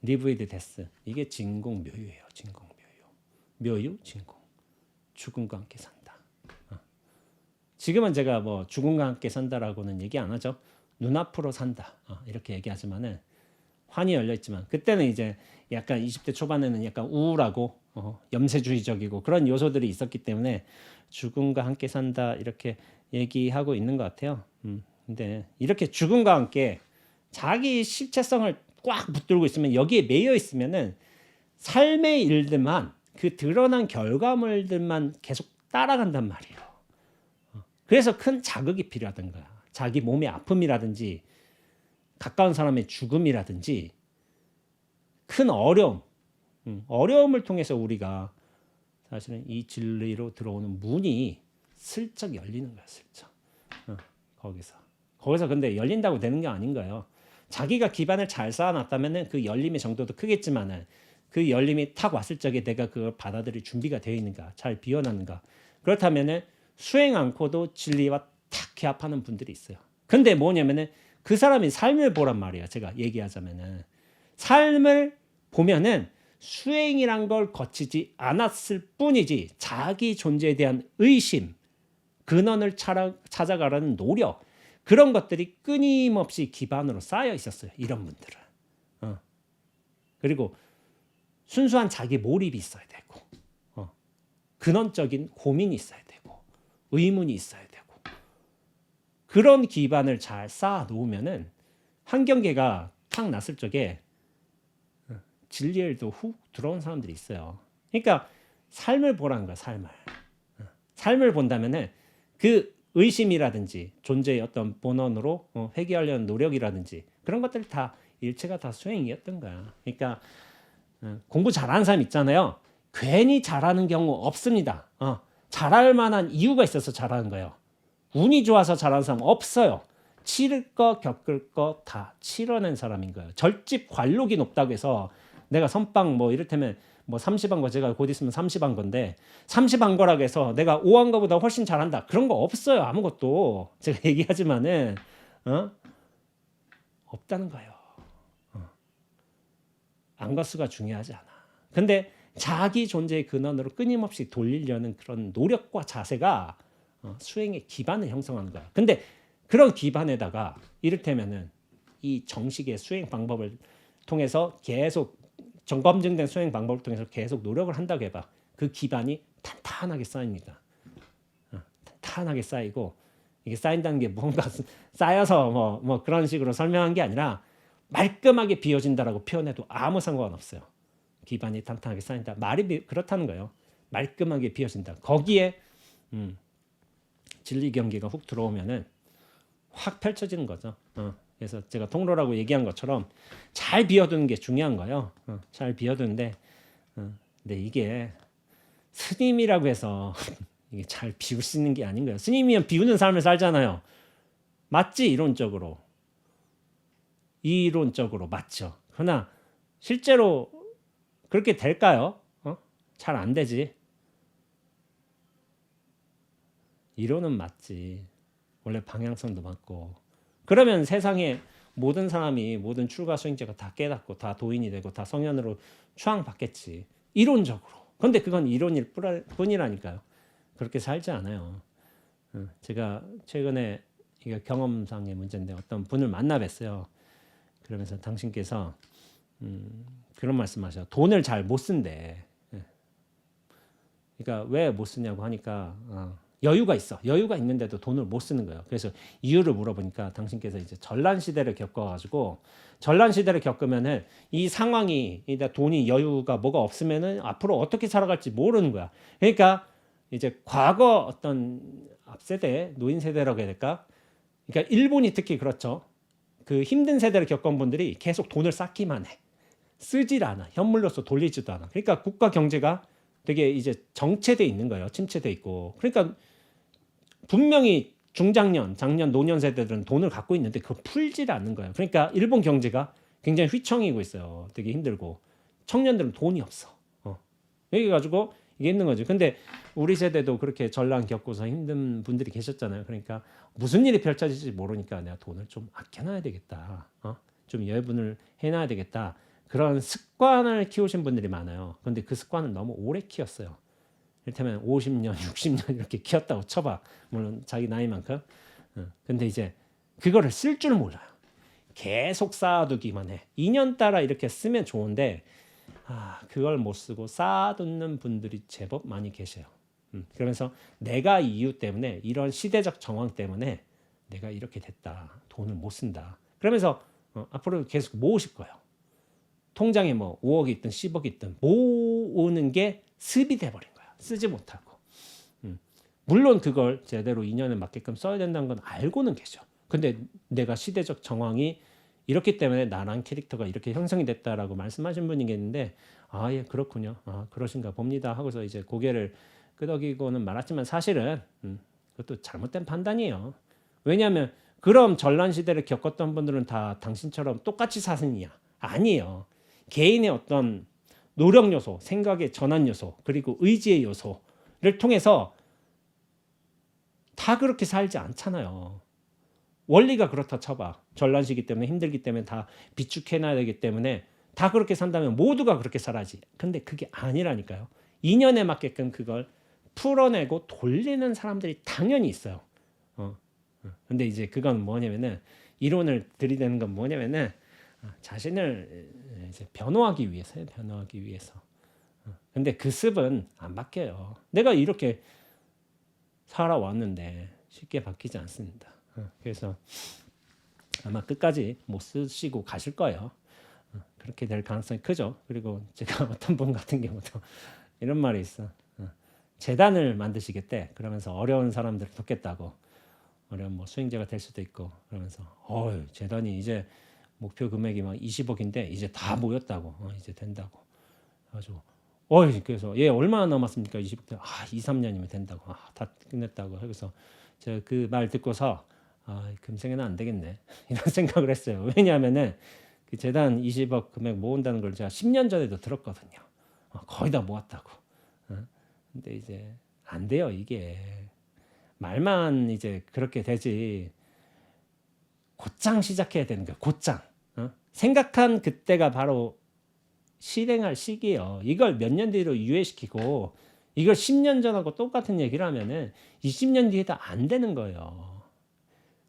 live with death, 이게 진공묘유예요. 진공묘유. 묘유, 진공. 죽음과 함께 산다. 지금은 제가 뭐 죽음과 함께 산다라고는 얘기 안 하죠. 눈앞으로 산다. 이렇게 얘기하지만은 환히 열려 있지만 그때는 이제 약간 20대 초반에는 약간 우울하고 염세주의적이고 그런 요소들이 있었기 때문에 죽음과 함께 산다 이렇게 얘기하고 있는 것 같아요. 근데 이렇게 죽음과 함께 자기 실체성을 꽉 붙들고 있으면 여기에 매여 있으면은 삶의 일들만 그 드러난 결과물들만 계속 따라간단 말이에요. 그래서 큰 자극이 필요하던 거야. 자기 몸의 아픔이라든지 가까운 사람의 죽음이라든지 큰 어려움을 통해서 우리가 사실은 이 진리로 들어오는 문이 슬쩍 열리는 거야. 슬쩍. 거기서 근데 열린다고 되는 게 아닌 거예요. 자기가 기반을 잘 쌓아놨다면 그 열림의 정도도 크겠지만은 그 열림이 탁 왔을 적에 내가 그걸 받아들일 준비가 되어 있는가, 잘 비워놨는가. 그렇다면은 수행 않고도 진리와 탁 개합하는 분들이 있어요. 근데 뭐냐면은 그 사람이 삶을 보란 말이에요. 제가 얘기하자면은 삶을 보면은 수행이란 걸 거치지 않았을 뿐이지 자기 존재에 대한 의심, 근원을 찾아가라는 노력 그런 것들이 끊임없이 기반으로 쌓여 있었어요. 이런 분들은. 그리고 순수한 자기 몰입이 있어야 되고 근원적인 고민이 있어야 되고 의문이 있어야 되고 그런 기반을 잘 쌓아 놓으면은 환경계가 탁 났을 적에 진리엘도 훅 들어온 사람들이 있어요. 그러니까 삶을 보라는 거야. 삶을 본다면은 그 의심이라든지 존재의 어떤 본원으로 회귀하려는 노력이라든지 그런 것들 다 일체가 다 수행이었던 거야. 그러니까 공부 잘하는 사람 있잖아요. 괜히 잘하는 경우 없습니다. 잘할 만한 이유가 있어서 잘하는 거예요. 운이 좋아서 잘하는 사람 없어요. 치를 거 겪을 거 다 치러낸 사람인 거예요. 절집 관록이 높다고 해서 내가 선빵 뭐 이를테면 뭐 30한 거 제가 곧 있으면 30한 건데 30한 거라고 해서 내가 5한 거보다 훨씬 잘한다. 그런 거 없어요. 아무것도. 제가 얘기하지만은 없다는 거예요. 안가수가 중요하지 않아. 근데 자기 존재의 근원으로 끊임없이 돌리려는 그런 노력과 자세가 수행의 기반을 형성하는 거야. 근데 그런 기반에다가 이를테면은 이 정식의 수행 방법을 통해서 계속 검증된 수행 방법을 통해서 계속 노력을 한다고 해봐. 그 기반이 탄탄하게 쌓입니다. 탄탄하게 쌓이고 이게 쌓인다는 게 뭔가 쌓여서 뭐 그런 식으로 설명한 게 아니라 말끔하게 비워진다라고 표현해도 아무 상관없어요. 기반이 탄탄하게 쌓인다. 말이 그렇다는 거예요. 말끔하게 비워진다. 거기에 진리 경계가 훅 들어오면은 확 펼쳐지는 거죠. 그래서 제가 통로라고 얘기한 것처럼 잘 비워두는 게 중요한 거예요. 잘 비워두는데 근데 이게 스님이라고 해서 이게 잘 비울 수 있는 게 아닌 거예요. 스님이면 비우는 삶을 살잖아요. 맞지? 이론적으로 맞죠. 그러나 실제로 그렇게 될까요? 잘 안 되지. 이론은 맞지. 원래 방향성도 맞고. 그러면 세상에 모든 사람이 모든 출가 수행자가 다 깨닫고 다 도인이 되고 다 성현으로 추앙받겠지. 이론적으로. 근데 그건 이론일 뿐이라니까요. 그렇게 살지 않아요. 제가 최근에 이게 경험상의 문제인데 어떤 분을 만나 뵀어요. 그러면서 당신께서 그런 말씀하셔. 돈을 잘 못 쓴대. 그러니까 왜 못 쓰냐고 하니까 여유가 있어. 여유가 있는데도 돈을 못 쓰는 거예요. 그래서 이유를 물어보니까 당신께서 이제 전란 시대를 겪어가지고 전란 시대를 겪으면은 이 상황이 돈이 여유가 뭐가 없으면은 앞으로 어떻게 살아갈지 모르는 거야. 그러니까 이제 과거 어떤 앞세대 노인 세대라고 해야 될까? 그러니까 일본이 특히 그렇죠. 그 힘든 세대를 겪은 분들이 계속 돈을 쌓기만 해. 쓰질 않아. 현물로서 돌리지도 않아. 그러니까 국가 경제가 되게 이제 정체돼 있는 거예요. 침체돼 있고. 그러니까 분명히 중장년, 장년, 노년 세대들은 돈을 갖고 있는데 그걸 풀지를 않는 거예요. 그러니까 일본 경제가 굉장히 휘청이고 있어요. 되게 힘들고. 청년들은 돈이 없어. 여기 가지고 이게 있는 거죠. 근데 우리 세대도 그렇게 전란 겪고서 힘든 분들이 계셨잖아요. 그러니까 무슨 일이 펼쳐질지 모르니까 내가 돈을 좀 아껴놔야 되겠다. 좀 여유분을 해놔야 되겠다. 그런 습관을 키우신 분들이 많아요. 근데 그 습관을 너무 오래 키웠어요. 이를테면 50년, 60년 이렇게 키웠다고 쳐봐. 물론 자기 나이만큼. 근데 이제 그거를 쓸 줄 몰라요. 계속 쌓아두기만 해. 2년 따라 이렇게 쓰면 좋은데 그걸 못 쓰고 쌓아두는 분들이 제법 많이 계셔요. 그러면서 내가 이유 때문에 이런 시대적 정황 때문에 내가 이렇게 됐다. 돈을 못 쓴다. 그러면서 앞으로 계속 모으실 거예요. 통장에 뭐 5억이 있든 10억이 있든 모으는 게 습이 돼버린 거야. 쓰지 못하고. 물론 그걸 제대로 2년에 맞게끔 써야 된다는 건 알고는 계셔. 근데 내가 시대적 정황이 이렇기 때문에 나란 캐릭터가 이렇게 형성이 됐다라고 말씀하신 분이 계는데 예 그렇군요. 그러신가 봅니다 하고서 이제 고개를 끄덕이고는 말았지만 사실은 그것도 잘못된 판단이에요. 왜냐하면 그럼 전란 시대를 겪었던 분들은 다 당신처럼 똑같이 사느냐? 아니에요. 개인의 어떤 노력 요소, 생각의 전환 요소, 그리고 의지의 요소를 통해서 다 그렇게 살지 않잖아요. 원리가 그렇다 쳐봐. 전란 시기 때문에 힘들기 때문에 다 비축해놔야 되기 때문에 다 그렇게 산다면 모두가 그렇게 살아야지. 근데 그게 아니라니까요. 2년에 맞게끔 그걸 풀어내고 돌리는 사람들이 당연히 있어요. 근데 이제 그건 뭐냐면은 이론을 들이대는 건 뭐냐면은 자신을 이제 변호하기 위해서요. 변호하기 위해서. 근데 그 습은 안 바뀌어요. 내가 이렇게 살아왔는데 쉽게 바뀌지 않습니다. 그래서 아마 끝까지 못 쓰시고 가실 거예요. 그렇게 될 가능성이 크죠. 그리고 제가 어떤 분 같은 경우도 이런 말이 있어. 재단을 만드시겠대. 그러면서 어려운 사람들을 돕겠다고. 어려운 뭐 수행자가 될 수도 있고 그러면서 재단이 이제 목표 금액이 막 20억인데 이제 다 모였다고. 이제 된다고. 그래가지고 그래서 얘 얼마나 남았습니까? 20억. 2, 3년이면 된다고. 다 끝냈다고. 그래서 제가 그 말 듣고서 금생에는 안 되겠네. 이런 생각을 했어요. 왜냐하면은 그 재단 20억 금액 모은다는 걸 제가 10년 전에도 들었거든요. 거의 다 모았다고. 근데 이제 안 돼요, 이게. 말만 이제 그렇게 되지. 곧장 시작해야 되는 거야. 곧장. 생각한 그때가 바로 실행할 시기예요. 이걸 몇 년 뒤로 유예시키고 이걸 10년 전하고 똑같은 얘기를 하면은 20년 뒤에도 안 되는 거예요.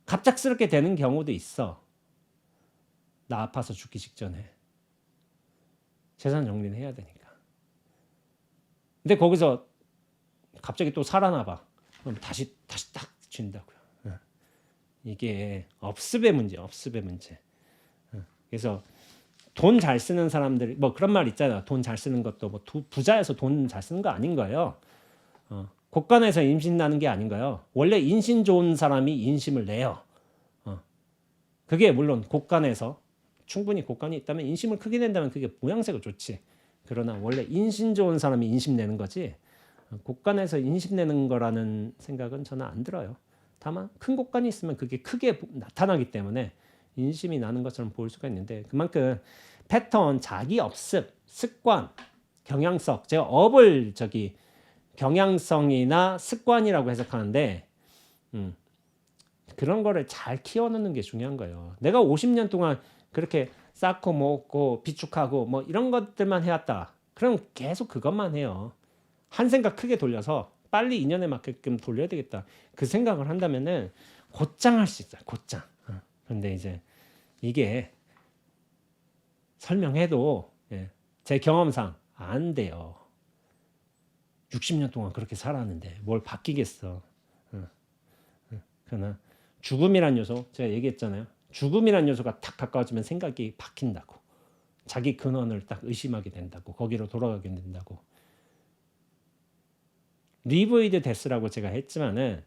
갑작스럽게 되는 경우도 있어. 나 아파서 죽기 직전에. 재산 정리는 해야 되니까. 근데 거기서 갑자기 또 살아나 봐. 그럼 다시 딱 준다고요. 이게 업습의 문제. 그래서 돈 잘 쓰는 사람들 뭐 그런 말 있잖아. 돈 잘 쓰는 것도 뭐 부자여서 돈 잘 쓰는 거 아닌 거예요. 곳간에서 임신 나는 게 아닌 거예요. 원래 인신 좋은 사람이 인심을 내요. 그게 물론 곳간에서 충분히 곳간이 있다면 인심을 크게 낸다면 그게 모양새가 좋지. 그러나 원래 인신 좋은 사람이 인심 내는 거지. 곳간에서 인심 내는 거라는 생각은 저는 안 들어요. 다만 큰 곳간이 있으면 그게 크게 나타나기 때문에 인심이 나는 것처럼 보일 수가 있는데 그만큼 패턴, 자기 업습, 습관, 경향성 제가 업을 경향성이나 습관이라고 해석하는데 그런 거를 잘 키워놓는 게 중요한 거예요. 내가 50년 동안 그렇게 쌓고 먹고 비축하고 뭐 이런 것들만 해왔다. 그럼 계속 그것만 해요. 한 생각 크게 돌려서 빨리 2년에 맞게끔 돌려야 되겠다. 그 생각을 한다면은 곧장 할 수 있어요. 곧장. 그런데 이제 이게 설명해도 제 경험상 안 돼요. 60년 동안 그렇게 살았는데 뭘 바뀌겠어. 그러나 죽음이란 요소 제가 얘기했잖아요. 죽음이란 요소가 딱 가까워지면 생각이 바뀐다고. 자기 근원을 딱 의심하게 된다고. 거기로 돌아가게 된다고. 리브이드 데스라고 제가 했지만은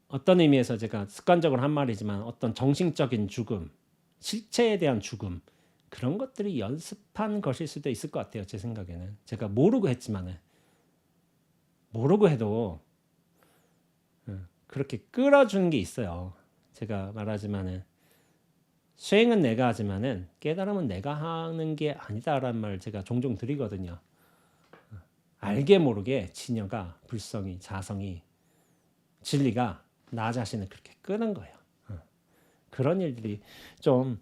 어떤 의미에서 제가 습관적으로 한 말이지만 어떤 정신적인 죽음, 실체에 대한 죽음 그런 것들이 연습한 것일 수도 있을 것 같아요. 제 생각에는 제가 모르고 했지만은 모르고 해도 그렇게 끌어주는 게 있어요. 제가 말하지만은 수행은 내가 하지만은 깨달음은 내가 하는 게 아니다라는 말을 제가 종종 드리거든요. 알게 모르게 진여가 불성이 자성이 진리가 나 자신을 그렇게 끄는 거예요. 그런 일들이 좀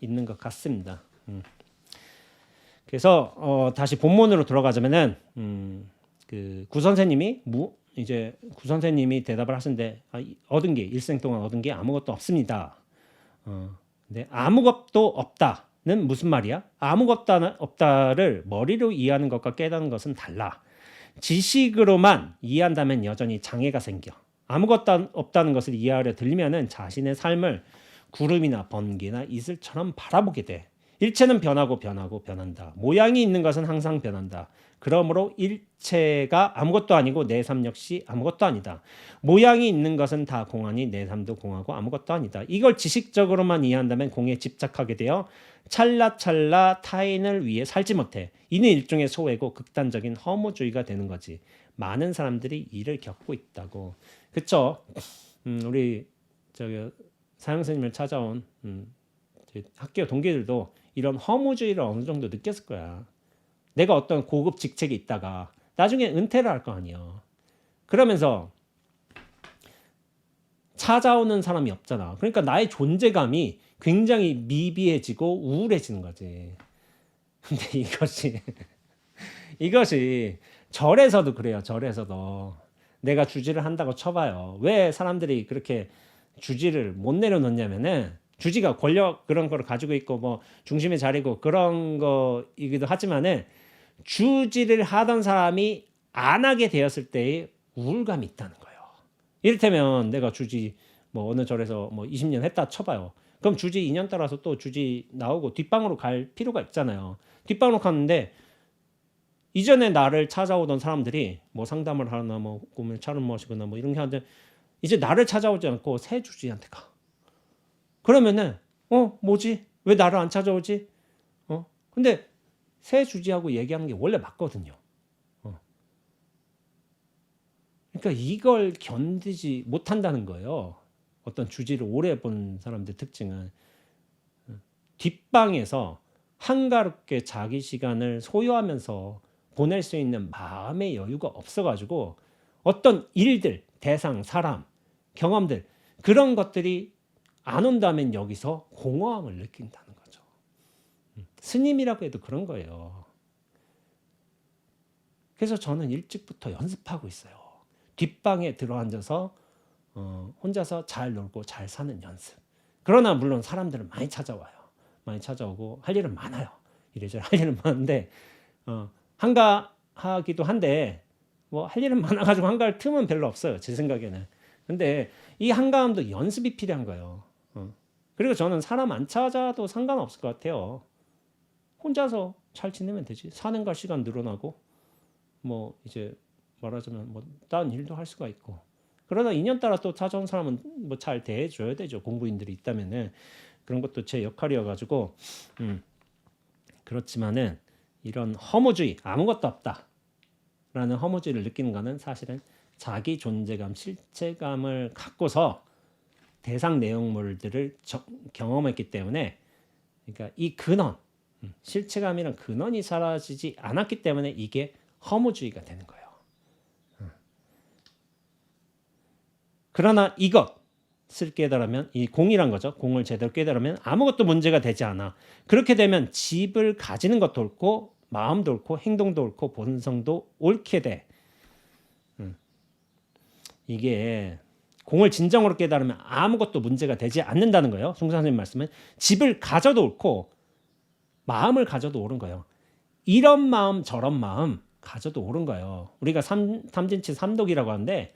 있는 것 같습니다. 그래서 다시 본문으로 돌아가자면은 그 구 선생님이 이제 구 선생님이 대답을 하시는데 얻은 게 일생 동안 얻은 게 아무것도 없습니다. 근데 아무것도 없다는 무슨 말이야? 아무것도 없다를 머리로 이해하는 것과 깨닫는 것은 달라. 지식으로만 이해한다면 여전히 장애가 생겨. 아무것도 없다는 것을 이해하려 들면은 자신의 삶을 구름이나 번개나 이슬처럼 바라보게 돼. 일체는 변하고 변하고 변한다. 모양이 있는 것은 항상 변한다. 그러므로 일체가 아무것도 아니고 내 삶 역시 아무것도 아니다. 모양이 있는 것은 다 공하니 내 삶도 공하고 아무것도 아니다. 이걸 지식적으로만 이해한다면 공에 집착하게 되어 찰나찰나 타인을 위해 살지 못해. 이는 일종의 소외고 극단적인 허무주의가 되는 거지. 많은 사람들이 이를 겪고 있다고. 그쵸? 우리 저기 사형 선생님을 찾아온 학교 동기들도 이런 허무주의를 어느 정도 느꼈을 거야. 내가 어떤 고급 직책에 있다가 나중에 은퇴를 할 거 아니야. 그러면서 찾아오는 사람이 없잖아. 그러니까 나의 존재감이 굉장히 미비해지고 우울해지는 거지. 근데 이것이 절에서도 그래요. 절에서도 내가 주지를 한다고 쳐봐요. 왜 사람들이 그렇게 주지를 못 내려놓냐면은 주지가 권력 그런 걸 가지고 있고 뭐 중심의 자리고 그런 거이기도 하지만은 주지를 하던 사람이 안 하게 되었을 때의 우울감이 있다는 거예요. 이를테면 내가 주지 뭐 어느 절에서 뭐 20년 했다 쳐봐요. 그럼 주지 2년 따라서 또 주지 나오고 뒷방으로 갈 필요가 있잖아요. 뒷방으로 갔는데 이전에 나를 찾아오던 사람들이 뭐 상담을 하거나 뭐 꿈을 차를 마시거나 뭐 이런 게 하는데 이제 나를 찾아오지 않고 새 주지한테 가. 그러면은 뭐지? 왜 나를 안 찾아오지? 근데 새 주지하고 얘기하는 게 원래 맞거든요. 그러니까 이걸 견디지 못한다는 거예요. 어떤 주지를 오래 본 사람들 특징은 뒷방에서 한가롭게 자기 시간을 소유하면서 보낼 수 있는 마음의 여유가 없어가지고 어떤 일들, 대상, 사람, 경험들 그런 것들이 안 온다면 여기서 공허함을 느낀다는 거죠. 스님이라고 해도 그런 거예요. 그래서 저는 일찍부터 연습하고 있어요. 뒷방에 들어앉아서 혼자서 잘 놀고 잘 사는 연습. 그러나 물론 사람들은 많이 찾아와요. 많이 찾아오고 할 일은 많아요. 이래저래 할 일은 많은데 한가하기도 한데 뭐 할 일은 많아가지고 한가할 틈은 별로 없어요. 제 생각에는. 근데 이 한가함도 연습이 필요한 거예요. 그리고 저는 사람 안 찾아도 상관없을 것 같아요. 혼자서 잘 지내면 되지. 사는 갈 시간 늘어나고 뭐 이제 말하자면 뭐 다른 일도 할 수가 있고. 그러다 2년 따라 또 찾아온 사람은 뭐 잘 대해줘야 되죠. 공부인들이 있다면은 그런 것도 제 역할이어 가지고 그렇지만은 이런 허무주의 아무것도 없다라는 허무주의를 느끼는 거는 사실은 자기 존재감, 실체감을 갖고서 대상 내용물들을 경험했기 때문에 그러니까 이 근원, 실체감이란 근원이 사라지지 않았기 때문에 이게 허무주의가 되는 거예요. 그러나 이것을 깨달으면 이 공이란 거죠. 공을 제대로 깨달으면 아무것도 문제가 되지 않아. 그렇게 되면 집을 가지는 것도 옳고 마음도 옳고 행동도 옳고 본성도 옳게 돼. 이게 공을 진정으로 깨달으면 아무것도 문제가 되지 않는다는 거예요. 송 선생님 말씀은 집을 가져도 옳고 마음을 가져도 옳은 거예요. 이런 마음 저런 마음 가져도 옳은 거예요. 우리가 삼진치 삼독이라고 하는데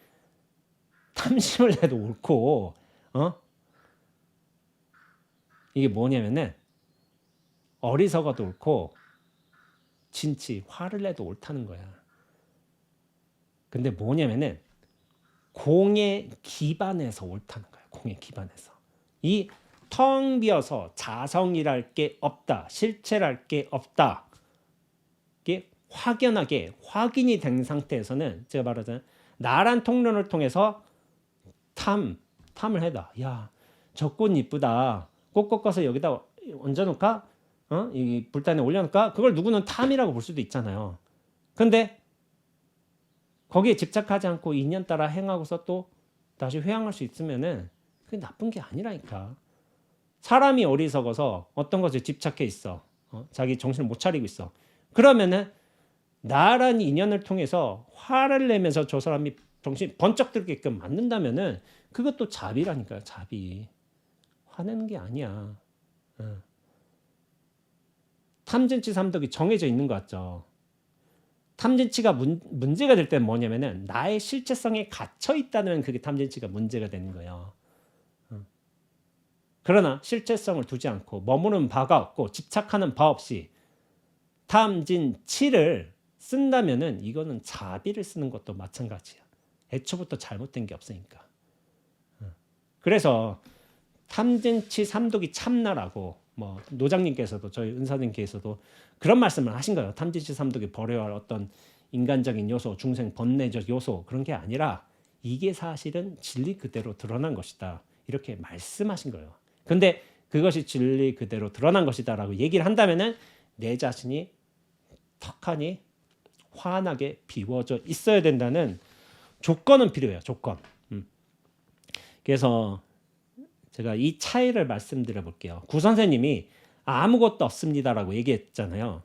탐심을 해도 옳고 이게 뭐냐면은 어리석어도 옳고 진치 화를 내도 옳다는 거야. 근데 뭐냐면은 공에 기반해서 옳다는 거야. 공에 기반해서. 이 텅 비어서 자성이랄 게 없다. 실체랄 게 없다. 이게 확연하게 확인이 된 상태에서는 제가 말하자면 나란 통로를 통해서 탐을 해다. 야, 저 꽃 이쁘다. 꽃 꺾어서 여기다 얹어놓을까? 이 불단에 올려놓을까? 그걸 누구는 탐이라고 볼 수도 있잖아요. 근데 거기에 집착하지 않고 2년 따라 행하고서 또 다시 회항할 수 있으면은 그게 나쁜 게 아니라니까. 사람이 어리석어서 어떤 것에 집착해 있어. 자기 정신을 못 차리고 있어. 그러면은 나란 인연을 통해서 화를 내면서 저 사람이 정신 번쩍 들게끔 만든다면은 그것도 자비라니까요. 자비. 화내는 게 아니야. 어. 탐진치 삼독이 정해져 있는 것 같죠. 탐진치가 문제가 될 때는 뭐냐면은 나의 실체성에 갇혀 있다는 그게 탐진치가 문제가 되는 거예요. 그러나 실체성을 두지 않고 머무는 바가 없고 집착하는 바 없이 탐진치를 쓴다면은 이거는 자비를 쓰는 것도 마찬가지야. 애초부터 잘못된 게 없으니까. 그래서 탐진치 삼독이 참나라고 뭐 노장님께서도 저희 은사님께서도 그런 말씀을 하신 거예요. 탐진치 삼독이 버려야 할 어떤 인간적인 요소, 중생 번뇌적 요소 그런 게 아니라 이게 사실은 진리 그대로 드러난 것이다. 이렇게 말씀하신 거예요. 근데 그것이 진리 그대로 드러난 것이다라고 얘기를 한다면은 내 자신이 턱하니 환하게 비워져 있어야 된다는 조건은 필요해요. 조건. 그래서 제가 이 차이를 말씀드려 볼게요. 구 선생님이 아무것도 없습니다라고 얘기했잖아요.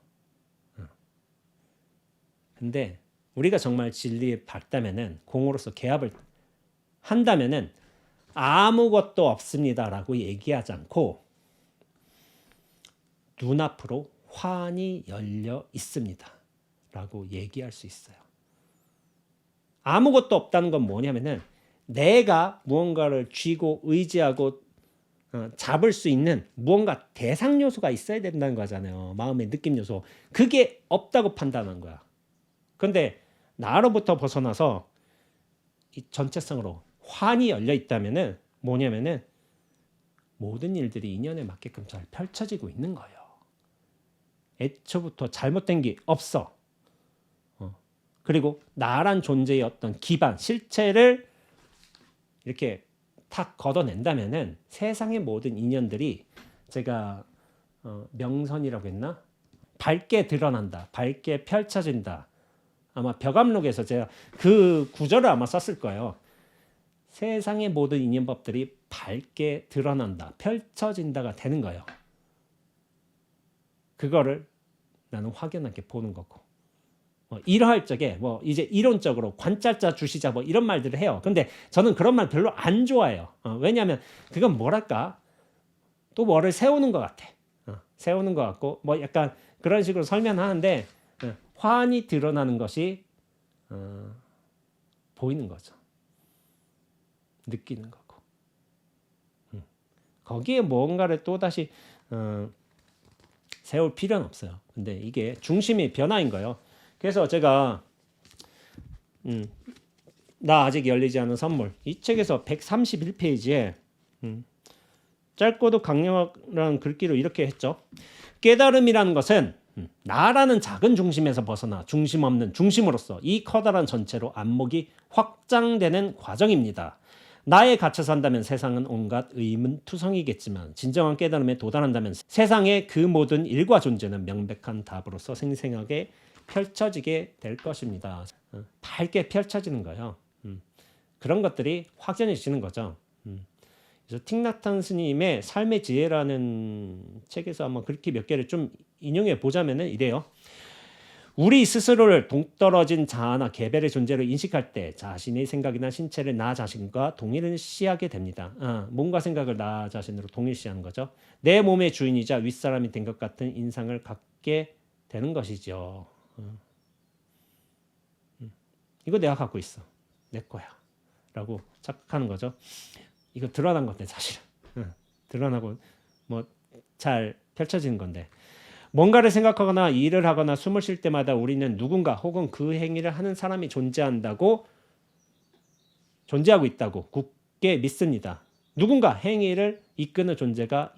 근데 우리가 정말 진리에 밝다면은 공으로서 개합을 한다면은 아무것도 없습니다라고 얘기하지 않고 눈앞으로 환히 열려 있습니다라고 얘기할 수 있어요. 아무것도 없다는 건 뭐냐면은 내가 무언가를 쥐고 의지하고 잡을 수 있는 무언가 대상 요소가 있어야 된다는 거잖아요. 마음의 느낌 요소. 그게 없다고 판단한 거야. 근데 나로부터 벗어나서 이 전체성으로 환히 열려 있다면은 뭐냐면은 모든 일들이 인연에 맞게끔 잘 펼쳐지고 있는 거예요. 애초부터 잘못된 게 없어. 그리고 나란 존재의 어떤 기반, 실체를 이렇게 탁 걷어낸다면은 세상의 모든 인연들이 제가 명선이라고 했나? 밝게 드러난다. 밝게 펼쳐진다. 아마 벽암록에서 제가 그 구절을 아마 썼을 거예요. 세상의 모든 인연법들이 밝게 드러난다. 펼쳐진다가 되는 거예요. 그거를 나는 확연하게 보는 거고. 이러할 적에 이제 이론적으로 관찰자 주시자 이런 말들을 해요. 근데 저는 그런 말 별로 안 좋아해요. 왜냐하면 그건 뭐랄까 또 뭐를 세우는 것 같아. 세우는 것 같고 약간 그런 식으로 설명하는데 환히 드러나는 것이 보이는 거죠. 느끼는 거고. 거기에 뭔가를 또다시 세울 필요는 없어요. 근데 이게 중심이 변화인 거예요. 그래서 제가 나 아직 열리지 않은 선물 이 책에서 131페이지에 짧고도 강렬한 글귀로 이렇게 했죠. 깨달음이라는 것은 나라는 작은 중심에서 벗어나 중심 없는 중심으로서 이 커다란 전체로 안목이 확장되는 과정입니다. 나에 갇혀 산다면 세상은 온갖 의문투성이겠지만 진정한 깨달음에 도달한다면 세상의 그 모든 일과 존재는 명백한 답으로서 생생하게 펼쳐지게 될 것입니다. 밝게 펼쳐지는 거예요. 그런 것들이 확연해지는 거죠. 그래서 틱나탄 스님의 삶의 지혜라는 책에서 한번 글귀 몇 개를 좀 인용해 보자면은 이래요. 우리 스스로를 동떨어진 자아나 개별의 존재로 인식할 때 자신의 생각이나 신체를 나 자신과 동일시하게 됩니다. 몸과 생각을 나 자신으로 동일시하는 거죠. 내 몸의 주인이자 윗사람이 된 것 같은 인상을 갖게 되는 것이죠. 이거 내가 갖고 있어. 내 거야. 라고 착각하는 거죠. 이거 드러난 건데 사실은. 드러나고 잘 펼쳐지는 건데. 뭔가를 생각하거나 일을 하거나 숨을 쉴 때마다 우리는 누군가 혹은 그 행위를 하는 사람이 존재하고 있다고 굳게 믿습니다. 누군가 행위를 이끄는 존재가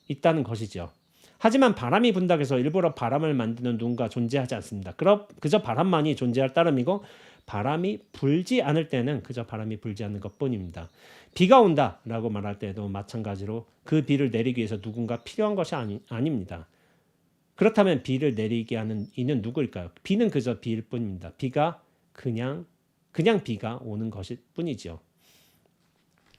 있다는 것이죠. 하지만 바람이 분다고 해서 일부러 바람을 만드는 누군가 존재하지 않습니다. 그저 바람만이 존재할 따름이고 바람이 불지 않을 때는 그저 바람이 불지 않는 것뿐입니다. 비가 온다라고 말할 때도 마찬가지로 그 비를 내리기 위해서 누군가 필요한 것이 아닙니다. 그렇다면 비를 내리게 하는 이는 누구일까요? 비는 그저 비일 뿐입니다. 비가 그냥 비가 오는 것일 뿐이죠.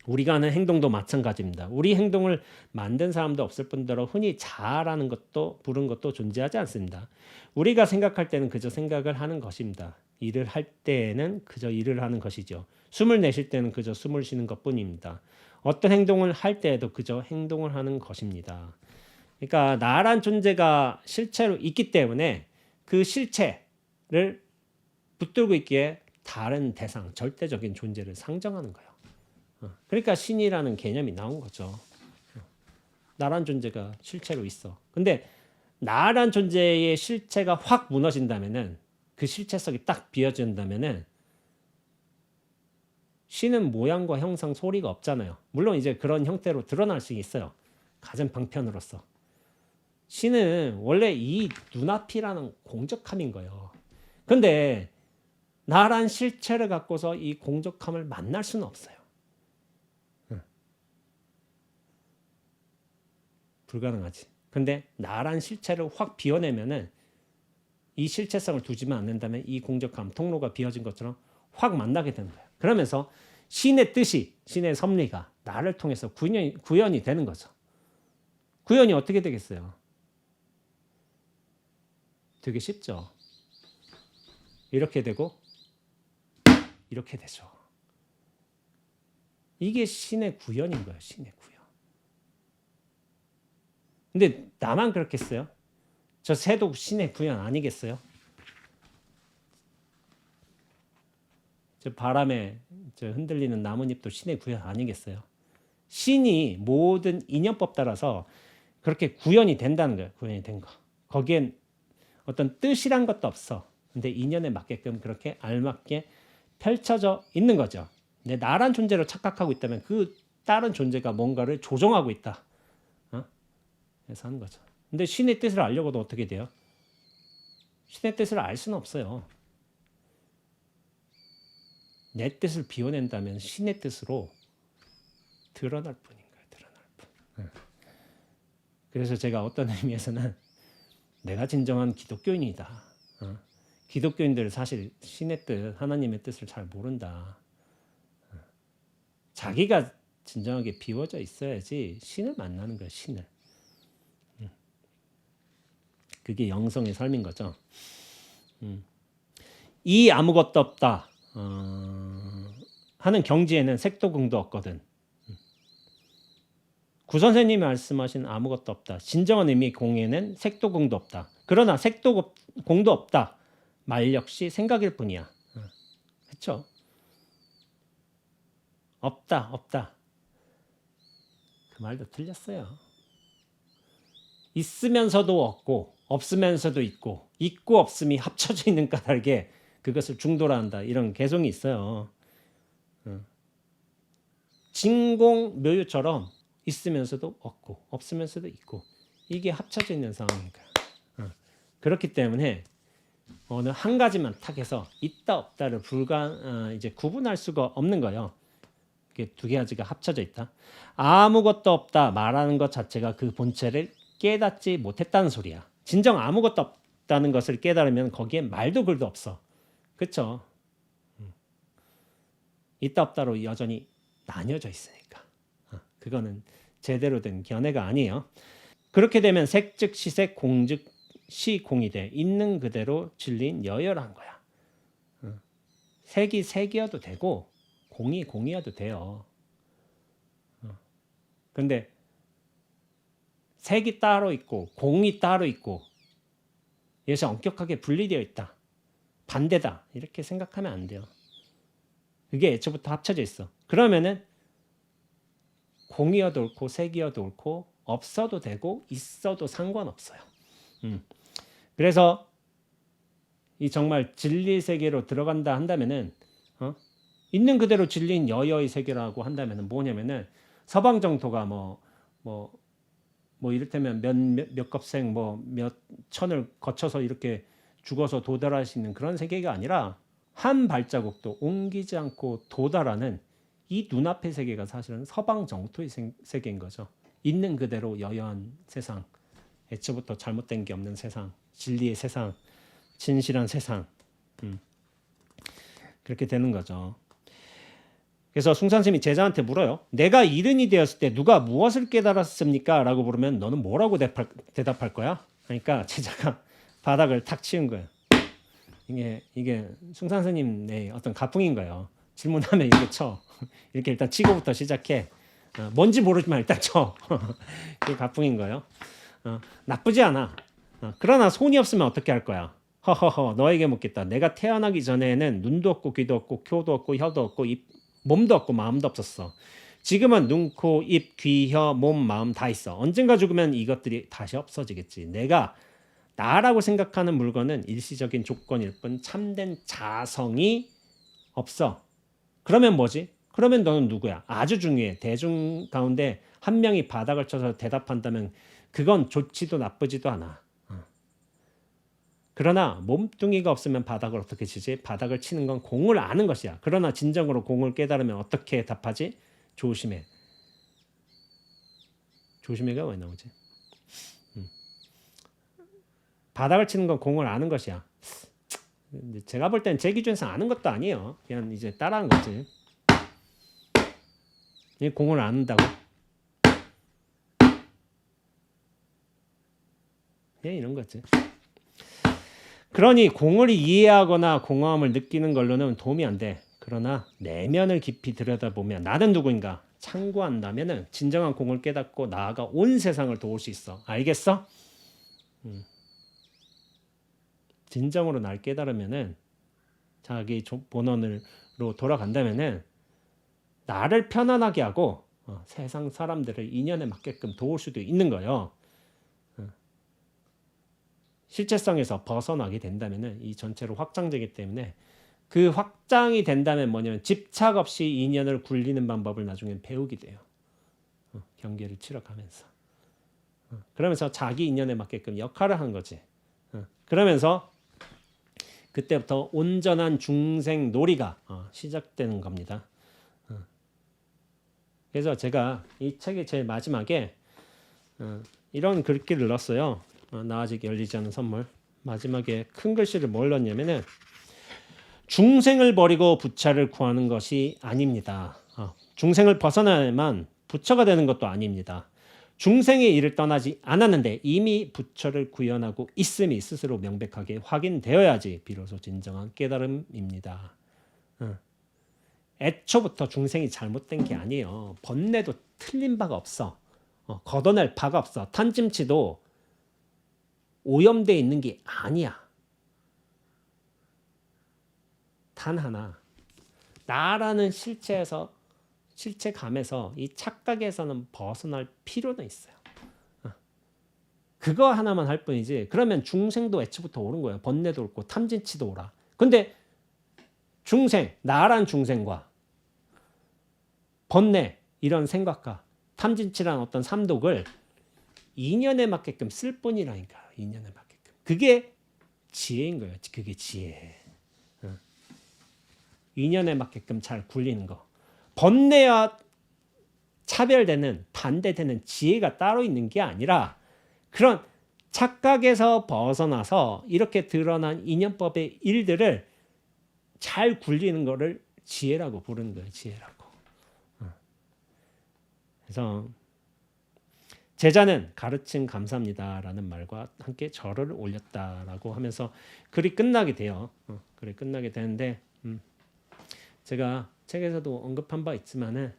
우리가 하는 행동도 마찬가지입니다. 우리 행동을 만든 사람도 없을 뿐더러 흔히 자아라는 것도 부른 것도 존재하지 않습니다. 우리가 생각할 때는 그저 생각을 하는 것입니다. 일을 할 때에는 그저 일을 하는 것이죠. 숨을 내쉴 때는 그저 숨을 쉬는 것뿐입니다. 어떤 행동을 할 때에도 그저 행동을 하는 것입니다. 그러니까 나란 존재가 실체로 있기 때문에 그 실체를 붙들고 있기에 다른 대상, 절대적인 존재를 상정하는 거예요. 그러니까 신이라는 개념이 나온 거죠. 나란 존재가 실체로 있어. 근데 나란 존재의 실체가 확 무너진다면은, 그 실체성이 딱 비어진다면은 신은 모양과 형상, 소리가 없잖아요. 물론 이제 그런 형태로 드러날 수 있어요. 가장 방편으로서. 신은 원래 이 눈앞이라는 공적함인 거예요. 근데 나란 실체를 갖고서 이 공적함을 만날 수는 없어요. 불가능하지. 근데 나란 실체를 확 비워내면은, 이 실체성을 두지만 않는다면 이 공적함, 통로가 비어진 것처럼 확 만나게 되는 거예요. 그러면서 신의 뜻이, 신의 섭리가 나를 통해서 구현이 되는 거죠. 구현이 어떻게 되겠어요? 되게 쉽죠. 이렇게 되고 이렇게 되죠. 이게 신의 구현인 거예요. 신의 구현. 근데 나만 그렇겠어요? 저 새도 신의 구현 아니겠어요? 저 바람에 저 흔들리는 나뭇잎도 신의 구현 아니겠어요? 신이 모든 인연법 따라서 그렇게 구현이 된다는 거예요. 구현이 된 거. 거기엔 어떤 뜻이란 것도 없어. 근데 인연에 맞게끔 그렇게 알맞게 펼쳐져 있는 거죠. 근데 나란 존재로 착각하고 있다면 그 다른 존재가 뭔가를 조종하고 있다. 그래서 하는 거죠. 근데 신의 뜻을 알려고도 어떻게 돼요? 신의 뜻을 알 수는 없어요. 내 뜻을 비워낸다면 신의 뜻으로 드러날 뿐인 거예요. 드러날 뿐. 그래서 제가 어떤 의미에서는 내가 진정한 기독교인이다. 기독교인들은 사실 신의 뜻, 하나님의 뜻을 잘 모른다. 자기가 진정하게 비워져 있어야지 신을 만나는 거예요. 신을. 그게 영성의 삶인 거죠. 이 아무것도 없다 하는 경지에는 색도 공도 없거든. 구선생님이 말씀하신 아무것도 없다. 진정한 의미의 공에는 색도 공도 없다. 그러나 색도 공도 없다. 말 역시 생각일 뿐이야. 그렇죠? 없다. 그 말도 틀렸어요. 있으면서도 없고 없으면서도 있고 없음이 합쳐져 있는 까닭에 그것을 중도라 한다. 이런 개성이 있어요. 진공묘유처럼 있으면서도 없고 없으면서도 있고 이게 합쳐져 있는 상황이니까. 그렇기 때문에 어느 한 가지만 탁해서 있다 없다를 이제 구분할 수가 없는 거예요. 이게 두 가지가 합쳐져 있다. 아무것도 없다 말하는 것 자체가 그 본체를 깨닫지 못했다는 소리야. 진정 아무것도 없다는 것을 깨달으면 거기에 말도 글도 없어. 그렇죠? 있다 없다로 여전히 나뉘어져 있으니까. 그거는 제대로 된 견해가 아니에요. 그렇게 되면 색 즉 시색, 공 즉 시공이 돼. 있는 그대로 진리인 여여란 거야. 색이 색이어도 되고 공이 공이어도 돼요. 근데 색이 따로 있고 공이 따로 있고 여기서 엄격하게 분리되어 있다. 반대다. 이렇게 생각하면 안 돼요. 그게 애초부터 합쳐져 있어. 그러면은 공이어도 옳고 색이어도 옳고 없어도 되고 있어도 상관없어요. 그래서 이 정말 진리 세계로 들어간다 한다면은 있는 그대로 진리인 여여의 세계라고 한다면은 뭐냐면은 서방 정토가 뭐 이를테면 몇 kop생 몇 천을 거쳐서 이렇게 죽어서 도달할 수 있는 그런 세계가 아니라 한 발자국도 옮기지 않고 도달하는 이 눈앞의 세계가 사실은 서방 정토의 세계인 거죠. 있는 그대로 여여한 세상, 애초부터 잘못된 게 없는 세상, 진리의 세상, 진실한 세상. 그렇게 되는 거죠. 그래서 숭산스님이 제자한테 물어요. 내가 이른이 되었을 때 누가 무엇을 깨달았습니까? 라고 물으면 너는 뭐라고 대답할 거야? 그러니까 제자가 바닥을 탁 치운 거예요. 이게 숭산 스님의 어떤 가풍인 거예요. 질문하면 이렇게 쳐. 이렇게 일단 치고부터 시작해. 뭔지 모르지만 일단 쳐. 그게 가풍인 거예요. 나쁘지 않아. 그러나 손이 없으면 어떻게 할 거야? 허허허 너에게 묻겠다. 내가 태어나기 전에는 눈도 없고 귀도 없고 코도 없고 혀도 없고 몸도 없고 마음도 없었어. 지금은 눈, 코, 입, 귀, 혀, 몸, 마음 다 있어. 언젠가 죽으면 이것들이 다시 없어지겠지. 내가 나라고 생각하는 물건은 일시적인 조건일 뿐 참된 자성이 없어. 그러면 뭐지? 그러면 너는 누구야? 아주 중요해. 대중 가운데 한 명이 바닥을 쳐서 대답한다면 그건 좋지도 나쁘지도 않아. 그러나 몸뚱이가 없으면 바닥을 어떻게 치지? 바닥을 치는 건 공을 아는 것이야. 그러나 진정으로 공을 깨달으면 어떻게 답하지? 조심해. 조심해가 왜 나오지? 바닥을 치는 건 공을 아는 것이야. 제가 볼 땐 제 기준에서 아는 것도 아니에요. 그냥 이제 따라한 거지. 공을 안다고? 그냥 이런 거지. 그러니 공을 이해하거나 공허함을 느끼는 걸로는 도움이 안 돼. 그러나 내면을 깊이 들여다보면 나는 누구인가 참고한다면 진정한 공을 깨닫고 나아가 온 세상을 도울 수 있어. 알겠어? 진정으로 날 깨달으면은 자기 본원으로 돌아간다면은 나를 편안하게 하고 세상 사람들을 인연에 맞게끔 도울 수도 있는 거예요. 실체성에서 벗어나게 된다면은 이 전체로 확장되기 때문에 그 확장이 된다면 뭐냐면 집착 없이 인연을 굴리는 방법을 나중에 배우게 돼요. 경계를 치러가면서. 그러면서 자기 인연에 맞게끔 역할을 한 거지. 그러면서 그때부터 온전한 중생 놀이가 시작되는 겁니다. 그래서 제가 이 책의 제일 마지막에 이런 글귀를 넣었어요. 나 아직 열리지 않은 선물. 마지막에 큰 글씨를 뭘 넣었냐면은 중생을 버리고 부처를 구하는 것이 아닙니다. 중생을 벗어나야만 부처가 되는 것도 아닙니다. 중생의 일을 떠나지 않았는데 이미 부처를 구현하고 있음이 스스로 명백하게 확인되어야지 비로소 진정한 깨달음입니다. 애초부터 중생이 잘못된 게 아니에요. 번뇌도 틀린 바가 없어. 걷어낼 바가 없어. 탄짐치도 오염되어 있는 게 아니야. 단 하나 나라는 실체감에서 이 착각에서는 벗어날 필요는 있어요. 그거 하나만 할 뿐이지. 그러면 중생도 애초부터 오는 거예요. 번뇌도 옳고 탐진치도 오라. 근데 중생, 나란 중생과 번뇌 이런 생각과 탐진치란 어떤 삼독을 인연에 맞게끔 쓸 뿐이라니까. 인연에 맞게끔. 그게 지혜인 거예요. 그게 지혜. 인연에 맞게끔 잘 굴리는 거. 번뇌와 차별되는 반대되는 지혜가 따로 있는 게 아니라 그런 착각에서 벗어나서 이렇게 드러난 인연법의 일들을 잘 굴리는 거를 지혜라고 부르는 거예요. 지혜라고. 그래서 제자는 가르침 감사합니다라는 말과 함께 절을 올렸다라고 하면서 글이 끝나게 돼요. 글이 끝나게 되는데 제가 책에서도 언급한 바 있지만은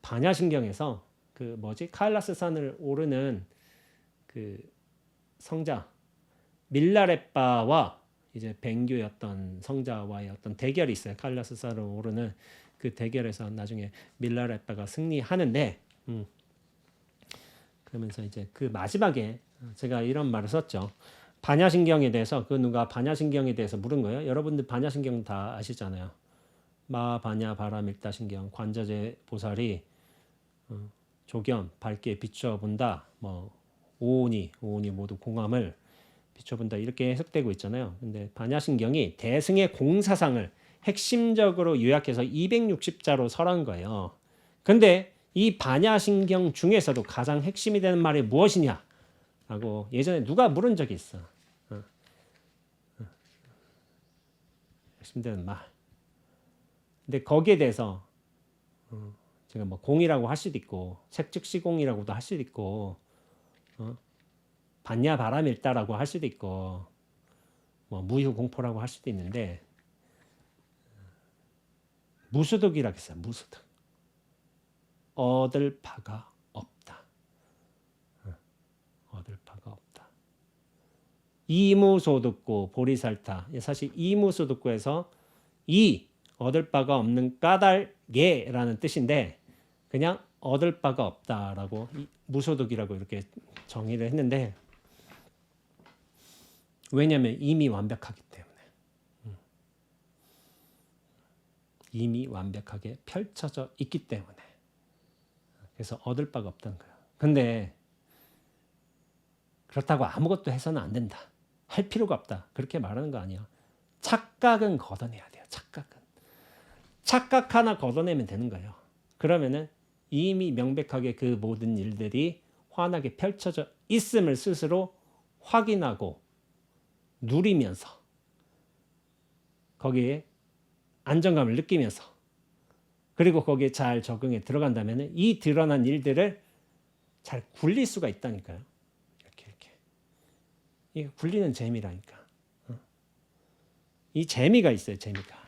반야신경에서 그 카일라스 산을 오르는 그 성자 밀라레빠와 이제 뱅교의 어떤 성자와의 어떤 대결이 있어요. 카일라스 산을 오르는 그 대결에서 나중에 밀라레빠가 승리하는데 그러면서 이제 그 마지막에 제가 이런 말을 썼죠. 반야신경에 대해서 누가 반야신경에 대해서 물은 거예요. 여러분들 반야신경 다 아시잖아요. 마반야 바라밀다신경 관자재 보살이 조견 밝게 비춰본다. 오온이 모두 공함을 비춰본다 이렇게 해석되고 있잖아요. 근데 반야신경이 대승의 공사상을 핵심적으로 요약해서 260자로 설한 거예요. 근데 이 반야신경 중에서도 가장 핵심이 되는 말이 무엇이냐? 라고 예전에 누가 물은 적이 있어. 핵심되는 말. 근데 거기에 대해서 제가 공이라고 할 수도 있고 색즉시공이라고도 할 수도 있고 반야바라밀다라고 할 수도 있고 뭐 무휴공포라고 할 수도 있는데 무소득이라고 했어요. 무소득. 얻을 바가 없다. 얻을 바가 없다. 이무소득고 보리살타. 사실 이무소득고에서 이 얻을 바가 없는 까닭에라는 뜻인데 그냥 얻을 바가 없다라고 무소득이라고 이렇게 정의를 했는데 왜냐하면 이미 완벽하기 때문에 이미 완벽하게 펼쳐져 있기 때문에 그래서 얻을 바가 없다는 거예요. 근데 그렇다고 아무것도 해서는 안 된다. 할 필요가 없다. 그렇게 말하는 거 아니야. 착각은 걷어내야 돼요. 착각 하나 걷어내면 되는 거예요. 그러면은 이미 명백하게 그 모든 일들이 환하게 펼쳐져 있음을 스스로 확인하고 누리면서 거기에 안정감을 느끼면서 그리고 거기에 잘 적응해 들어간다면 이 드러난 일들을 잘 굴릴 수가 있다니까요. 이렇게 이게 굴리는 재미라니까. 이 재미가 있어요. 재미가.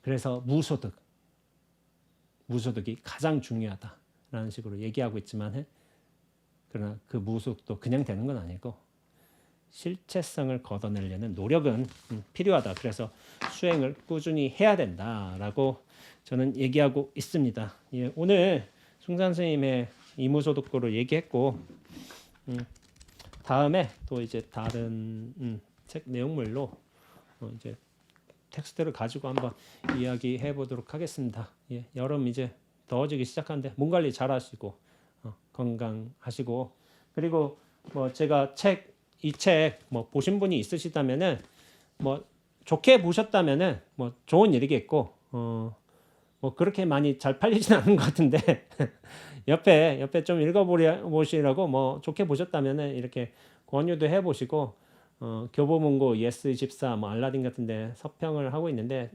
그래서 무소득이 가장 중요하다라는 식으로 얘기하고 있지만 그러나 그 무소득도 그냥 되는 건 아니고 실체성을 걷어내려는 노력은 필요하다. 그래서 수행을 꾸준히 해야 된다라고 저는 얘기하고 있습니다. 예, 오늘 숭산 스님의 이무소득고를 얘기했고 다음에 또 이제 다른 책 내용물로 이제 텍스트를 가지고 한번 이야기해 보도록 하겠습니다. 예, 여름 이제 더워지기 시작하는데 몸 관리 잘 하시고 건강하시고 그리고 뭐 제가 이 책 뭐 보신 분이 있으시다면은 뭐 좋게 보셨다면은 뭐 좋은 일이겠고 뭐 그렇게 많이 잘 팔리진 않은 것 같은데 옆에 좀 읽어보시라고 뭐 좋게 보셨다면은 이렇게 권유도 해보시고 교보문고 예스24 뭐 알라딘 같은데 서평을 하고 있는데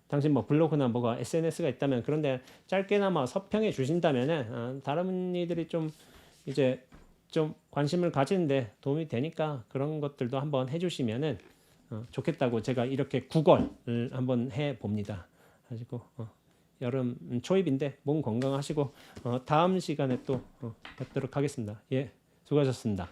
당신 뭐 블로그나 뭐가 SNS가 있다면 그런데 짧게나마 서평해 주신다면은 다른 이들이 좀 이제 좀 관심을 가지는데 도움이 되니까 그런 것들도 한번 해주시면은 좋겠다고 제가 이렇게 구걸을 한번 해 봅니다. 가지고 여름 초입인데 몸 건강하시고 다음 시간에 또 뵙도록 하겠습니다. 예, 수고하셨습니다.